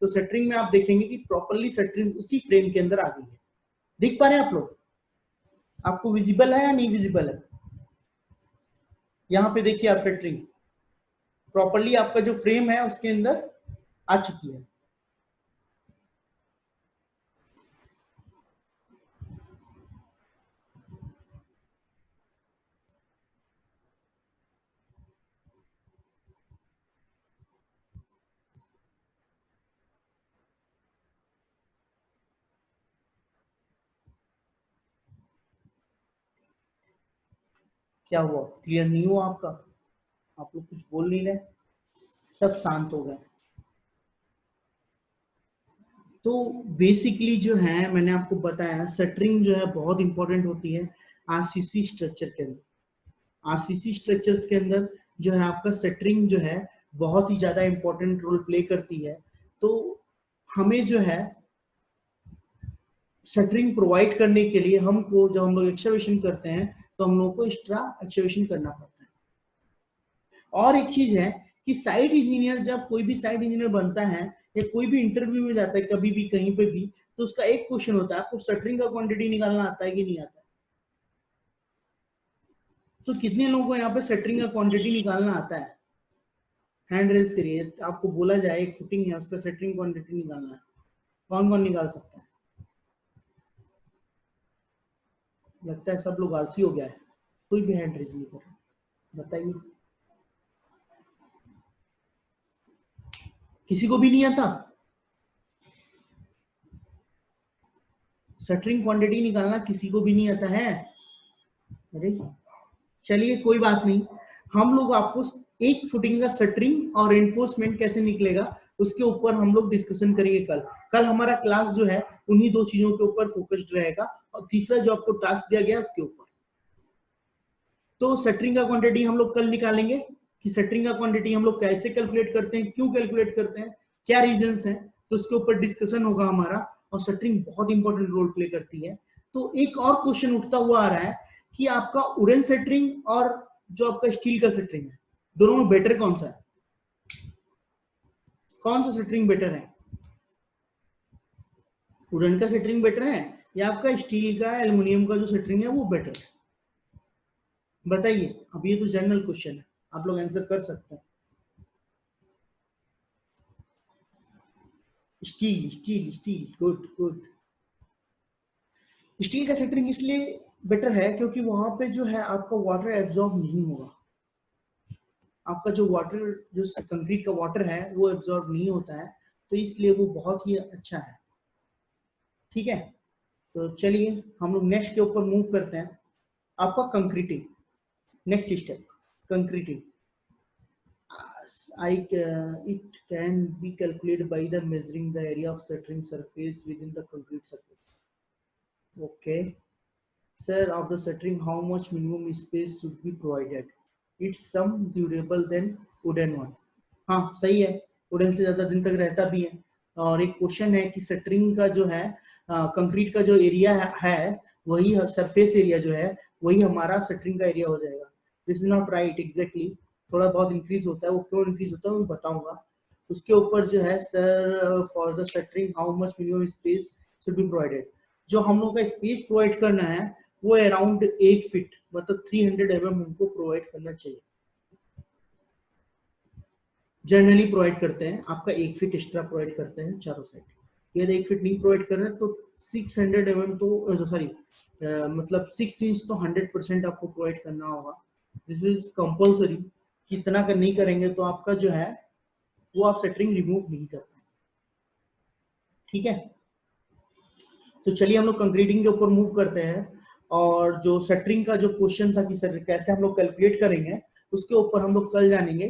तो शटरिंग में आप देखेंगे कि प्रॉपर्ली शटरिंग उसी फ्रेम के अंदर आ गई है। देख पा रहे हैं आप लोग? आपको विजिबल है या नहीं विजिबल है? यहाँ पे देखिए आप, शटरिंग प्रॉपर्ली आपका जो फ्रेम है उसके अंदर आ चुकी है। क्या हुआ, क्लियर नहीं हुआ आपका? आप लोग कुछ बोल नहीं रहे, सब शांत हो गए। तो बेसिकली जो है मैंने आपको बताया, शटरिंग जो है बहुत इंपॉर्टेंट होती है। आरसीसी स्ट्रक्चर के अंदर, आरसीसी स्ट्रक्चर्स के अंदर जो है आपका शटरिंग जो है बहुत ही ज्यादा इंपॉर्टेंट रोल प्ले करती है। तो हमें जो है शटरिंग प्रोवाइड करने के लिए हमको जब हम लोग एक्सकवेशन करते हैं तो हम लोग को एक्स्ट्रा एक्सकवेशन करना पड़ता है। और एक चीज है कि साइट इंजीनियर, जब कोई भी साइट इंजीनियर बनता है या कोई भी इंटरव्यू में जाता है कभी भी कहीं पे भी, तो उसका एक क्वेश्चन होता है आपको शटरिंग का क्वांटिटी निकालना आता है कि नहीं आता है। तो कितने लोगों को यहाँ पे शटरिंग का क्वांटिटी निकालना आता है? हैंड रेज करिए। आपको बोला जाए एक फुटिंग है उसका शटरिंग क्वांटिटी निकालना है, कौन कौन निकाल सकता है? लगता है सब लोग आलसी हो गया है, कोई भी हैंड रेज नहीं कर रहा। बताइए, किसी को भी नहीं आता शटरिंग क्वांटिटी निकालना? किसी को भी नहीं आता है? अरे चलिए कोई बात नहीं, हम लोग आपको एक फुटिंग का शटरिंग और रेनफोर्समेंट कैसे निकलेगा उसके ऊपर हम लोग डिस्कशन करेंगे कल। कल हमारा क्लास जो है उन्हीं दो चीजों के ऊपर फोकस्ड रहेगा और तीसरा जो आपको टास्क दिया गया उसके ऊपर। तो शटरिंग का क्वांटिटी हम लोग कल निकालेंगे कि शटरिंग का क्वांटिटी हम लोग कैसे कैलकुलेट करते हैं, क्यों कैलकुलेट करते हैं, क्या रीजंस हैं, तो उसके ऊपर डिस्कशन होगा हमारा। और शटरिंग बहुत इंपॉर्टेंट रोल प्ले करती है। तो एक और क्वेश्चन उठता हुआ आ रहा है कि आपका वुडन शटरिंग और जो आपका स्टील का शटरिंग है, दोनों में बेटर कौन सा है? कौन सा शटरिंग बेटर है? वुडन का शटरिंग बेटर है या आपका स्टील का एल्युमिनियम का जो शटरिंग है वो बेटर है? बताइए। अब ये तो जनरल क्वेश्चन है, आप लोग आंसर कर सकते हैं। Steel steel steel, good good. Steel का शटरिंग इसलिए बेटर है क्योंकि वहां पे जो है आपका वाटर एब्जॉर्ब नहीं होगा। आपका जो वाटर, जो कंक्रीट का वाटर है वो एब्जॉर्ब नहीं होता है, तो इसलिए वो बहुत ही अच्छा है। ठीक है, तो चलिए हम लोग नेक्स्ट के ऊपर मूव करते हैं। आपका concreting, next step concreting. It can be calculated by the measuring the area of certain surface within the concrete surface. Okay, sir, of the shuttering, how much minimum space should be provided? It's some durable than wooden one. हाँ सही है, वुडन से ज्यादा दिन तक रहता भी है। और एक क्वेश्चन है कि शटरिंग का जो है कंक्रीट का जो एरिया है वही सरफेस एरिया जो है वही हमारा शटरिंग का एरिया हो जाएगा। This is not right exactly, थोड़ा बहुत इंक्रीज होता है। वो क्यों इंक्रीज होता है मैं बताऊंगा। उसके ऊपर जो है sir, for the shuttering how much minimum space should be provided. जो हम लोग का स्पेस प्रोवाइड करना है वो अराउंड 8 फीट, मतलब 300 mm हमको प्रोवाइड करना चाहिए। जनरली प्रोवाइड करते हैं, आपका 1 फीट एक्स्ट्रा प्रोवाइड करते हैं चारों साइड। यदि 1 फीट नहीं प्रोवाइड कर रहे तो 600 mm तो सॉरी मतलब 6 इंच तो 100% आपको प्रोवाइड करना होगा। This is compulsory. कितना कर नहीं करेंगे तो आपका जो है वो आप शटरिंग रिमूव नहीं कर पाएंगे। ठीक है, तो चलिए हम लोग कंक्रीटिंग के ऊपर मूव करते हैं। और जो शटरिंग का जो क्वेश्चन था कि सर कैसे हम लोग कैलकुलेट करेंगे उसके ऊपर हम लोग कल जानेंगे।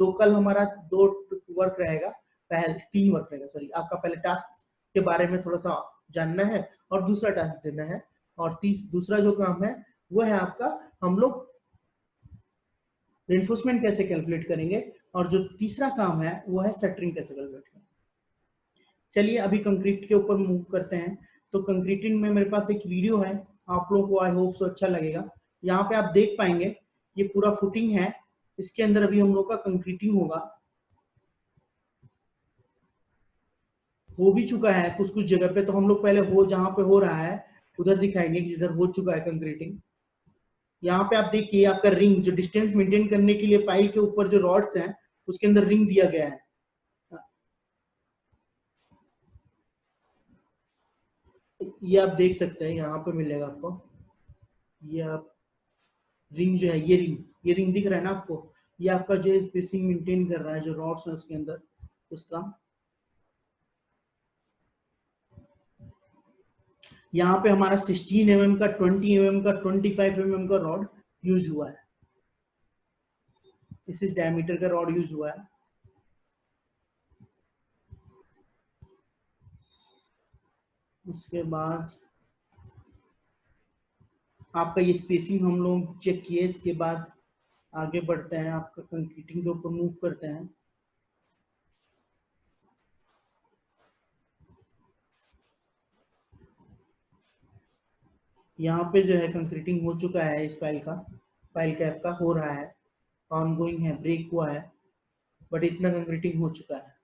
तो कल हमारा 2 वर्क रहेगा, पहले 3 वर्क रहेगा सॉरी। आपका पहले टास्क के बारे में थोड़ा सा जानना है और दूसरा टास्क देना है, और दूसरा जो काम है वो है आपका हम लोग रेनफोर्समेंट कैसे कैलकुलेट करेंगे, और जो तीसरा काम है वो है शटरिंग कैसे कैलकुलेट करेंगे। चलिए अभी कंक्रीट के ऊपर मूव करते हैं। तो कंक्रीटिंग में मेरे पास एक वीडियो है, आप लोगों को आई होप सो अच्छा लगेगा। यहाँ पे आप देख पाएंगे ये पूरा फुटिंग है, इसके अंदर अभी हम लोग का कंक्रीटिंग होगा। हो भी चुका है कुछ कुछ जगह पे, तो हम लोग पहले हो जहाँ पे हो रहा है उधर दिखाएंगे कि जिधर हो चुका है कंक्रीटिंग। यहाँ पे आप देखिए आपका रिंग, जो डिस्टेंस मेंटेन करने के लिए पाइल के ऊपर जो रॉड्स हैं उसके अंदर रिंग दिया गया है। ये आप देख सकते हैं, यहाँ पे मिलेगा आपको। ये आप रिंग जो है, ये रिंग दिख रहा है ना आपको, ये आपका जो स्पेसिंग मेंटेन कर रहा है, जो रॉड्स है उसके अंदर उसका। यहाँ पे हमारा 16 mm का, 20 mm का, 25 mm का रॉड यूज हुआ है। इस डायमीटर का रॉड यूज हुआ है। उसके बाद आपका ये स्पेसिंग हम लोग चेक किए, इसके बाद आगे बढ़ते हैं, आपका कंक्रीटिंग के ऊपर मूव करते हैं। यहाँ पे जो है कंक्रीटिंग हो चुका है, इस पाइल कैप का हो रहा है, ऑनगोइंग है, ब्रेक हुआ है, बट इतना कंक्रीटिंग हो चुका है।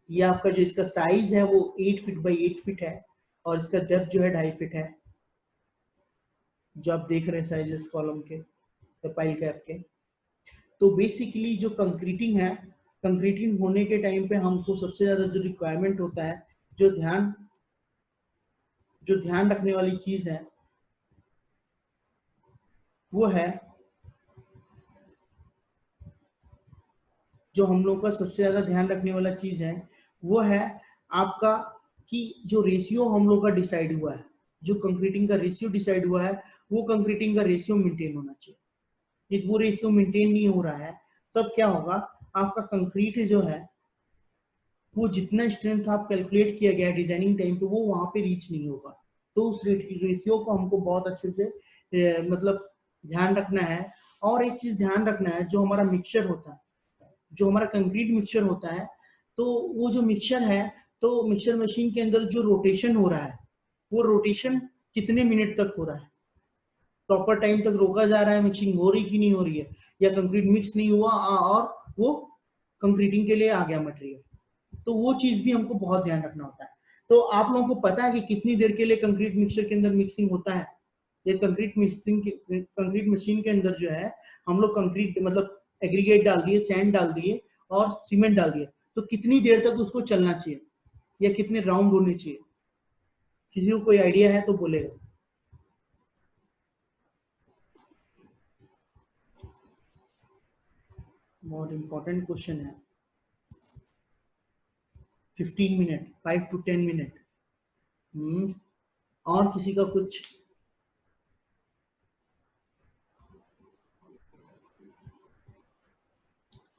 ये आपका जो इसका साइज है वो 8 फीट बाई 8 फीट है, और इसका डेप्थ जो है 2.5 फीट है, जो आप देख रहे हैं साइज इस कॉलम के, पाइल कैप के। तो बेसिकली जो कंक्रीटिंग है, कंक्रीटिंग होने के टाइम पे हमको सबसे ज्यादा जो रिक्वायरमेंट होता है, जो ध्यान रखने वाली चीज है, वो है, जो हम लोग का सबसे ज्यादा ध्यान रखने वाला चीज है वो है आपका कि जो रेशियो हम लोग का डिसाइड हुआ है, जो कंक्रीटिंग का रेशियो डिसाइड हुआ है, वो कंक्रीटिंग का रेशियो मेंटेन होना चाहिए। यदि वो रेशियो मेंटेन नहीं हो रहा है तब क्या होगा, आपका कंक्रीट जो है वो जितना स्ट्रेंथ आप कैलकुलेट किया गया डिजाइनिंग टाइम पे, वो वहां पे रीच नहीं होगा। तो उस रेशियो को हमको बहुत अच्छे से मतलब ध्यान रखना है। और एक चीज ध्यान रखना है, जो हमारा मिक्सचर होता है, जो हमारा कंक्रीट मिक्सचर होता है, तो वो जो मिक्सचर है, तो मिक्सचर मशीन के अंदर जो रोटेशन हो रहा है, वो रोटेशन कितने मिनट तक हो रहा है, प्रॉपर टाइम तक रोका जा रहा है, मिक्सिंग हो रही कि नहीं हो रही है, या कंक्रीट मिक्स नहीं हुआ और वो कंक्रीटिंग के लिए आ गया मटेरियल। तो वो चीज भी हमको बहुत ध्यान रखना होता है। तो आप लोगों को पता है कि कितनी देर के लिए कंक्रीट मिक्सचर के अंदर मिक्सिंग होता है? ये कंक्रीट मशीन के अंदर जो है, हम लोग कंक्रीट मतलब एग्रीगेट डाल दिए, सैंड डाल दिए और सीमेंट डाल दिए, तो कितनी देर तक उसको चलना चाहिए या कितने राउंड होने चाहिए? किसी को कोई आइडिया है तो बोलेगा। बहुत इंपॉर्टेंट क्वेश्चन है। 15 मिनट, 5 to 10 मिनट। और किसी का कुछ?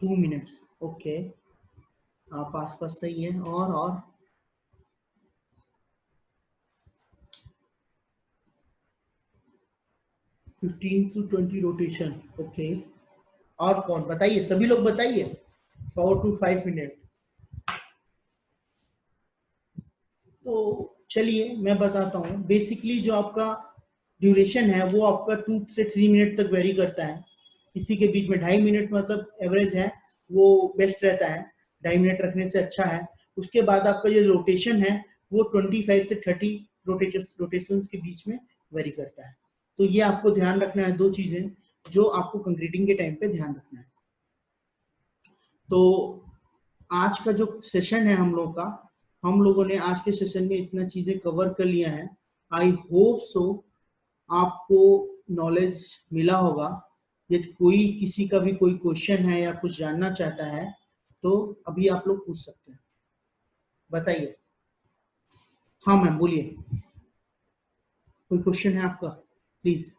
टू मिनट्स, ओके, आप आसपास सही है। और 15 to 20 रोटेशन, ओके। और कौन बताइए, सभी लोग बताइए। 4 to 5 मिनट। तो चलिए मैं बताता हूँ। बेसिकली जो आपका ड्यूरेशन है वो आपका 2 से 3 मिनट तक वेरी करता है। इसी के बीच में 2.5 मिनट मतलब एवरेज है, वो बेस्ट रहता है, 2.5 मिनट रखने से अच्छा है। उसके बाद आपका जो रोटेशन है वो 25 से 30 रोटेशन के बीच में वेरी करता है। तो ये आपको ध्यान रखना है, दो चीजें जो आपको कंक्रीटिंग के टाइम पे ध्यान रखना है। तो आज का जो सेशन है हम लोगों ने आज के सेशन में इतना चीजें कवर कर लिया है। आई होप सो आपको नॉलेज मिला होगा। यदि कोई किसी का भी कोई क्वेश्चन है या कुछ जानना चाहता है तो अभी आप लोग पूछ सकते हैं, बताइए। हाँ मैम बोलिए, कोई क्वेश्चन है आपका प्लीज।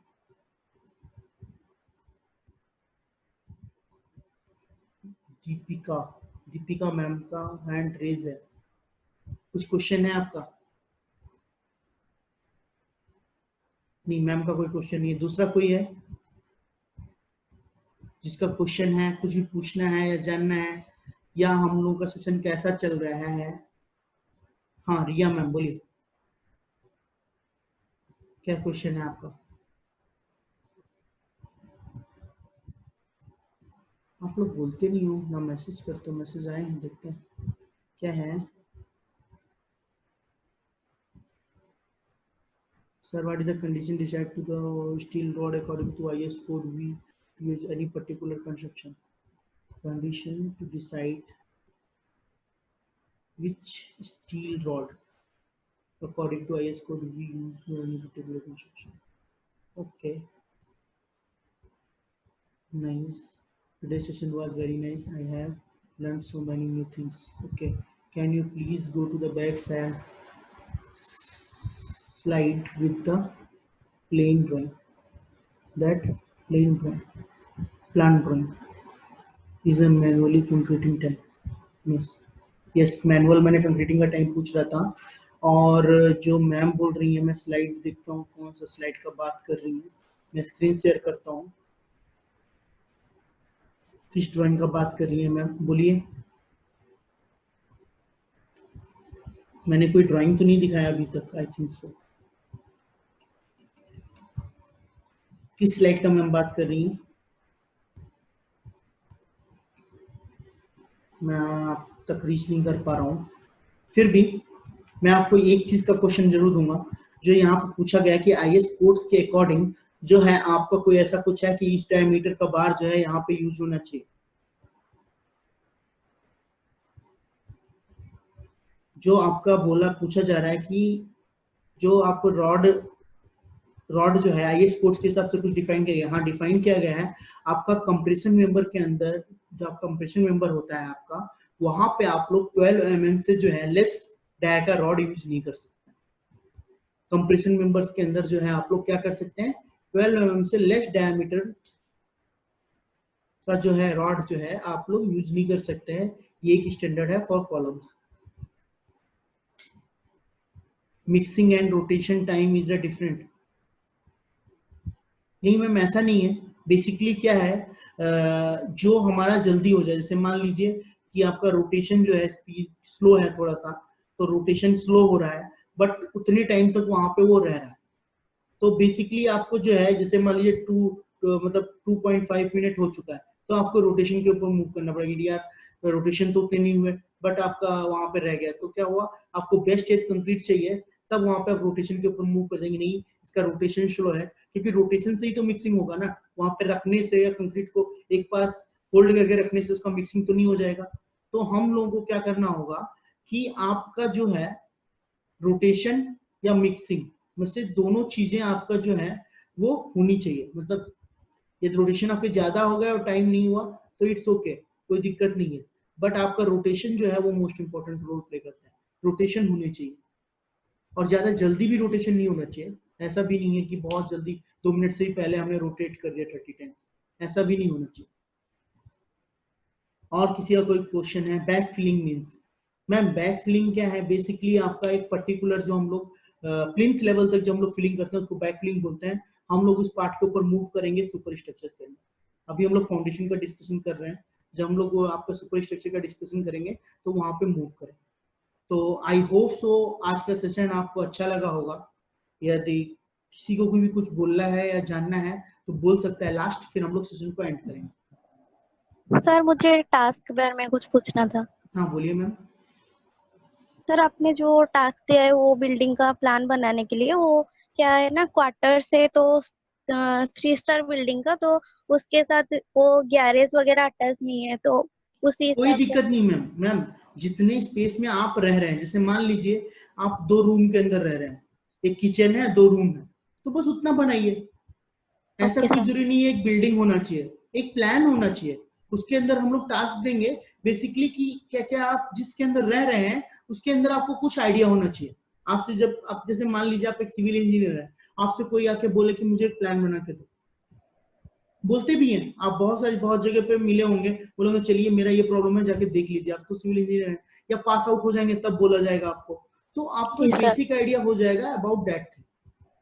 दीपिका मैम का हैंड रेज है, कुछ क्वेश्चन है आपका? नहीं, मैम का कोई क्वेश्चन नहीं है। दूसरा कोई है जिसका क्वेश्चन है, कुछ भी पूछना है या जानना है, या हम लोगों का सेशन कैसा चल रहा है? हाँ रिया मैम बोलिए, क्या क्वेश्चन है आपका? आप लोग बोलते नहीं हो ना, मैसेज करते हो। मैसेज आए हैं, देखते हैं क्या है। Sir, what is the condition decide to the steel rod according to IS code we use any particular construction? Condition to decide which steel rod according to IS code we use for any particular construction. Okay, nice. Today's session was very nice. I have learned so many new things. Okay, can you please go to the back side slide with the plain drawing? That plain drawing, plan drawing is a manually concreting type. Yes, manual मैंने कंक्रीटिंग का टाइम पूछ रहा था। और जो मैम बोल रही है, मैं स्लाइड देखता हूँ कौन सा स्लाइड का बात कर रही है, मैं स्क्रीन शेयर करता हूँ। किस ड्राइंग का बात कर रही है मैम, बोलिए। मैंने कोई ड्राइंग तो नहीं दिखाया अभी तक, आई थिंक सो। किस स्लाइड का मैम बात कर रही हैं? मैं आप तक रीच नहीं कर पा रहा हूँ। फिर भी मैं आपको एक चीज का क्वेश्चन जरूर दूंगा, जो यहाँ पर पूछा गया कि IS कोड्स के अकॉर्डिंग जो है आपका कोई ऐसा कुछ है कि इस डायमीटर का बार जो है यहाँ पे यूज होना चाहिए। जो आपका पूछा जा रहा है कि जो आपको रॉड जो है IS कोड्स के हिसाब से कुछ डिफाइन किया गया। हाँ, डिफाइन किया गया है। आपका कंप्रेशन मेंबर के अंदर जो आप कंप्रेशन मेंबर होता है आपका, वहां पे आप लोग 12 mm से जो है लेस डाया का रॉड यूज नहीं कर सकते। कंप्रेशन मेंबर्स के अंदर जो है आप लोग क्या कर सकते हैं, 12 mm से लेस डायमीटर का जो है रॉड जो है आप लोग यूज नहीं कर सकते हैं। ये एक स्टैंडर्ड है for columns. Mixing and rotation time is the different. नहीं मैम, ऐसा नहीं है। बेसिकली क्या है, जो हमारा जल्दी हो जाए, जैसे मान लीजिए कि आपका रोटेशन जो है स्पीड स्लो है थोड़ा सा, तो रोटेशन स्लो हो रहा है बट उतने टाइम तक वहां पे वो रह रहा है। तो बेसिकली आपको जो है, जैसे मान लीजिए 2.5 मिनट हो चुका है, तो आपको रोटेशन के ऊपर मूव करना पड़ेगा। यार रोटेशन तो उतने नहीं हुए बट आपका वहां पे रह गया, तो क्या हुआ, आपको बेस्ट एज कंक्रीट चाहिए, तब वहां पे आप रोटेशन के ऊपर मूव कर देंगे। नहीं, इसका रोटेशन स्लो है, क्योंकि रोटेशन से ही तो मिक्सिंग होगा ना। वहां पे रखने से या कंक्रीट को एक पास होल्ड करके रखने से उसका मिक्सिंग तो नहीं हो जाएगा। तो हम लोगों को क्या करना होगा कि आपका जो है रोटेशन या मिक्सिंग में से दोनों चीजें आपका जो है वो होनी चाहिए। मतलब यदि रोटेशन आपके ज्यादा हो गया और टाइम नहीं हुआ तो इट्स ओके, कोई दिक्कत नहीं है, बट आपका रोटेशन जो है वो मोस्ट इंपॉर्टेंट रोल प्ले करता है। रोटेशन होनी चाहिए, और ज्यादा जल्दी भी रोटेशन नहीं होना चाहिए। ऐसा भी नहीं है कि बहुत जल्दी 2 मिनट से ही पहले हमने रोटेट कर दिया 30 टाइम, ऐसा भी नहीं होना चाहिए। और किसी का कोई क्वेश्चन है? Back filling means, ma'am back filling क्या है? बेसिकली आपका एक पर्टिकुलर जो हम लोग प्लिंथ लेवल तक जो हम लोग फिलिंग करते हैं उसको बैक फिलिंग बोलते हैं। हम लोग उस पार्ट के ऊपर मूव करेंगे सुपर स्ट्रक्चर के अंदर। अभी हम लोग फाउंडेशन का डिस्कशन कर रहे हैं, जब हम लोग आपका सुपर स्ट्रक्चर का डिस्कशन करेंगे तो वहां पे मूव करेंगे। तो आई होप सो आज का सेशन आपको अच्छा लगा होगा। यदि किसी को भी कुछ बोलना है या जानना है तो बोल सकता है लास्ट, फिर हम लोग सेशन को एंड करेंगे। सर मुझे टास्क के बारे में कुछ पूछना था। हाँ बोलिए मैम। सर आपने जो टास्क दिया है वो बिल्डिंग का प्लान बनाने के लिए, वो क्या है ना, क्वार्टर से तो 3 स्टार बिल्डिंग का, तो उसके साथ वो गैरेज वगैरह अटैच नहीं है, तो उसी कोई हिसाब से। दिक्कत नहीं मैम। मैम जितने स्पेस में आप रह रहे हैं, जैसे मान लीजिए आप 2 रूम के अंदर रह रहे हैं, एक किचन है 2 रूम है, तो बस उतना बनाइए। ऐसा ओके कोई सर। जरूरी नहीं है एक बिल्डिंग होना चाहिए, एक प्लान होना चाहिए। उसके अंदर हम लोग टास्क देंगे बेसिकली कि क्या क्या आप जिसके अंदर रह रहे हैं उसके अंदर आपको कुछ आइडिया होना चाहिए। आपसे जब आप जैसे मान लीजिए आप एक सिविल इंजीनियर है, आपसे कोई आके बोले कि मुझे एक प्लान बना के दो, बोलते भी हैं आप, बहुत जगह पे मिले होंगे, बोलोगे चलिए मेरा ये प्रॉब्लम है जाके देख लीजिए। आप तो सिविल इंजीनियर हैं, या पास आउट हो जाएंगे तब बोला जाएगा आपको, तो आपको जी एक सर। बेसिक आइडिया हो जाएगा अबाउट दैट थिंग।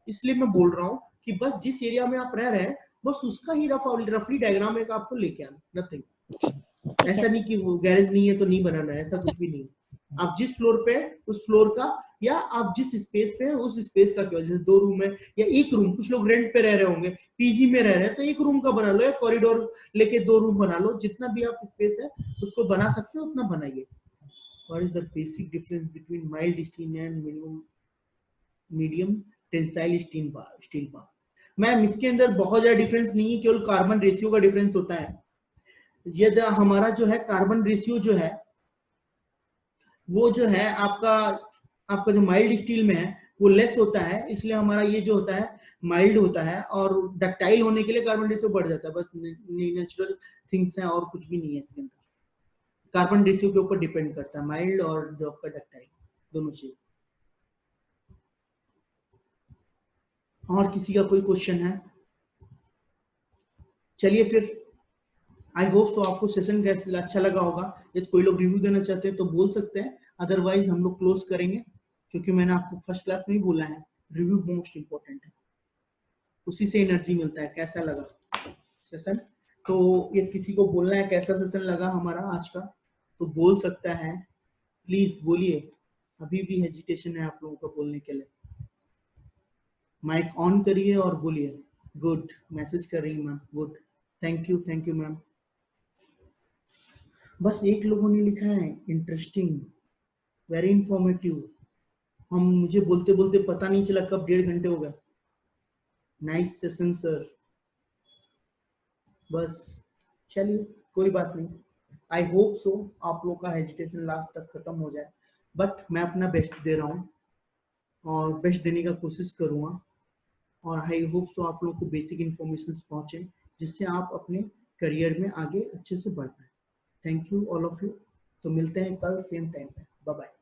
इसलिए मैं बोल रहा हूँ कि बस जिस एरिया में आप रह रहे हैं बस उसका ही रफली डायग्राम एक आपको लेके आना, नथिंग। ठीक है ऐसा नहीं कि वो गैरेज नहीं है तो नहीं बनाना है, ऐसा कुछ भी नहीं। आप जिस फ्लोर पे उस फ्लोर का, या आप जिस स्पेस पे है उस स्पेस का, क्या जैसे 2 रूम है या 1 रूम, कुछ लोग रेंट पे रह रहे होंगे, पीजी में रह रहे हैं, तो 1 रूम का बना लो, या कॉरिडोर लेके 2 रूम बना लो। जितना भी आप स्पेस है उसको बना सकते हो उतना बनाइए। What is the basic difference between mild steel and medium tensile steel bar? Ma'am इसके अंदर बहुत ज्यादा डिफरेंस नहीं है, केवल कार्बन रेशियो का डिफरेंस होता है। यदि हमारा जो है कार्बन रेशियो जो है वो जो है आपका जो माइल्ड स्टील में है वो लेस होता है, इसलिए हमारा ये जो होता है माइल्ड होता है, और डक्टाइल होने के लिए कार्बन रेशियो बढ़ जाता है। बस नेचुरल थिंग्स हैं और कुछ भी नहीं है इसके अंदर। कार्बन रेशियो के ऊपर डिपेंड करता है माइल्ड और जो आपका डक्टाइल, दोनों चीज। और किसी का कोई क्वेश्चन है? चलिए फिर, आई होप सो आपको सेशन कैसे अच्छा लगा होगा। यदि कोई लोग रिव्यू देना चाहते हैं तो बोल सकते हैं, अदरवाइज हम लोग क्लोज करेंगे। क्योंकि मैंने आपको फर्स्ट क्लास में ही बोला है, रिव्यू मोस्ट इंपॉर्टेंट है, उसी से एनर्जी मिलता है। कैसा लगा सेशन? तो ये किसी को बोलना है कैसा सेशन लगा हमारा आज का, तो बोल सकता है, प्लीज बोलिए। अभी भी हेजिटेशन है आप लोगों का बोलने के लिए। माइक ऑन करिए और बोलिए। गुड, मैसेज कर रही ma'am, good, thank you ma'am. बस एक लोगों ने लिखा है इंटरेस्टिंग, वेरी इंफॉर्मेटिव। मुझे बोलते बोलते पता नहीं चला कब 1.5 घंटे हो गए। Nice session sir. बस चलिए कोई बात नहीं, आई होप सो आप लोग का हेजिटेशन लास्ट तक खत्म हो जाए, बट मैं अपना बेस्ट दे रहा हूँ और बेस्ट देने का कोशिश करूँगा, और आई होप सो आप लोग को बेसिक इन्फॉर्मेशन पहुँचे जिससे आप अपने करियर में आगे अच्छे से बढ़ पाए। Thank you all of you. तो मिलते हैं कल सेम टाइम पे। Bye bye.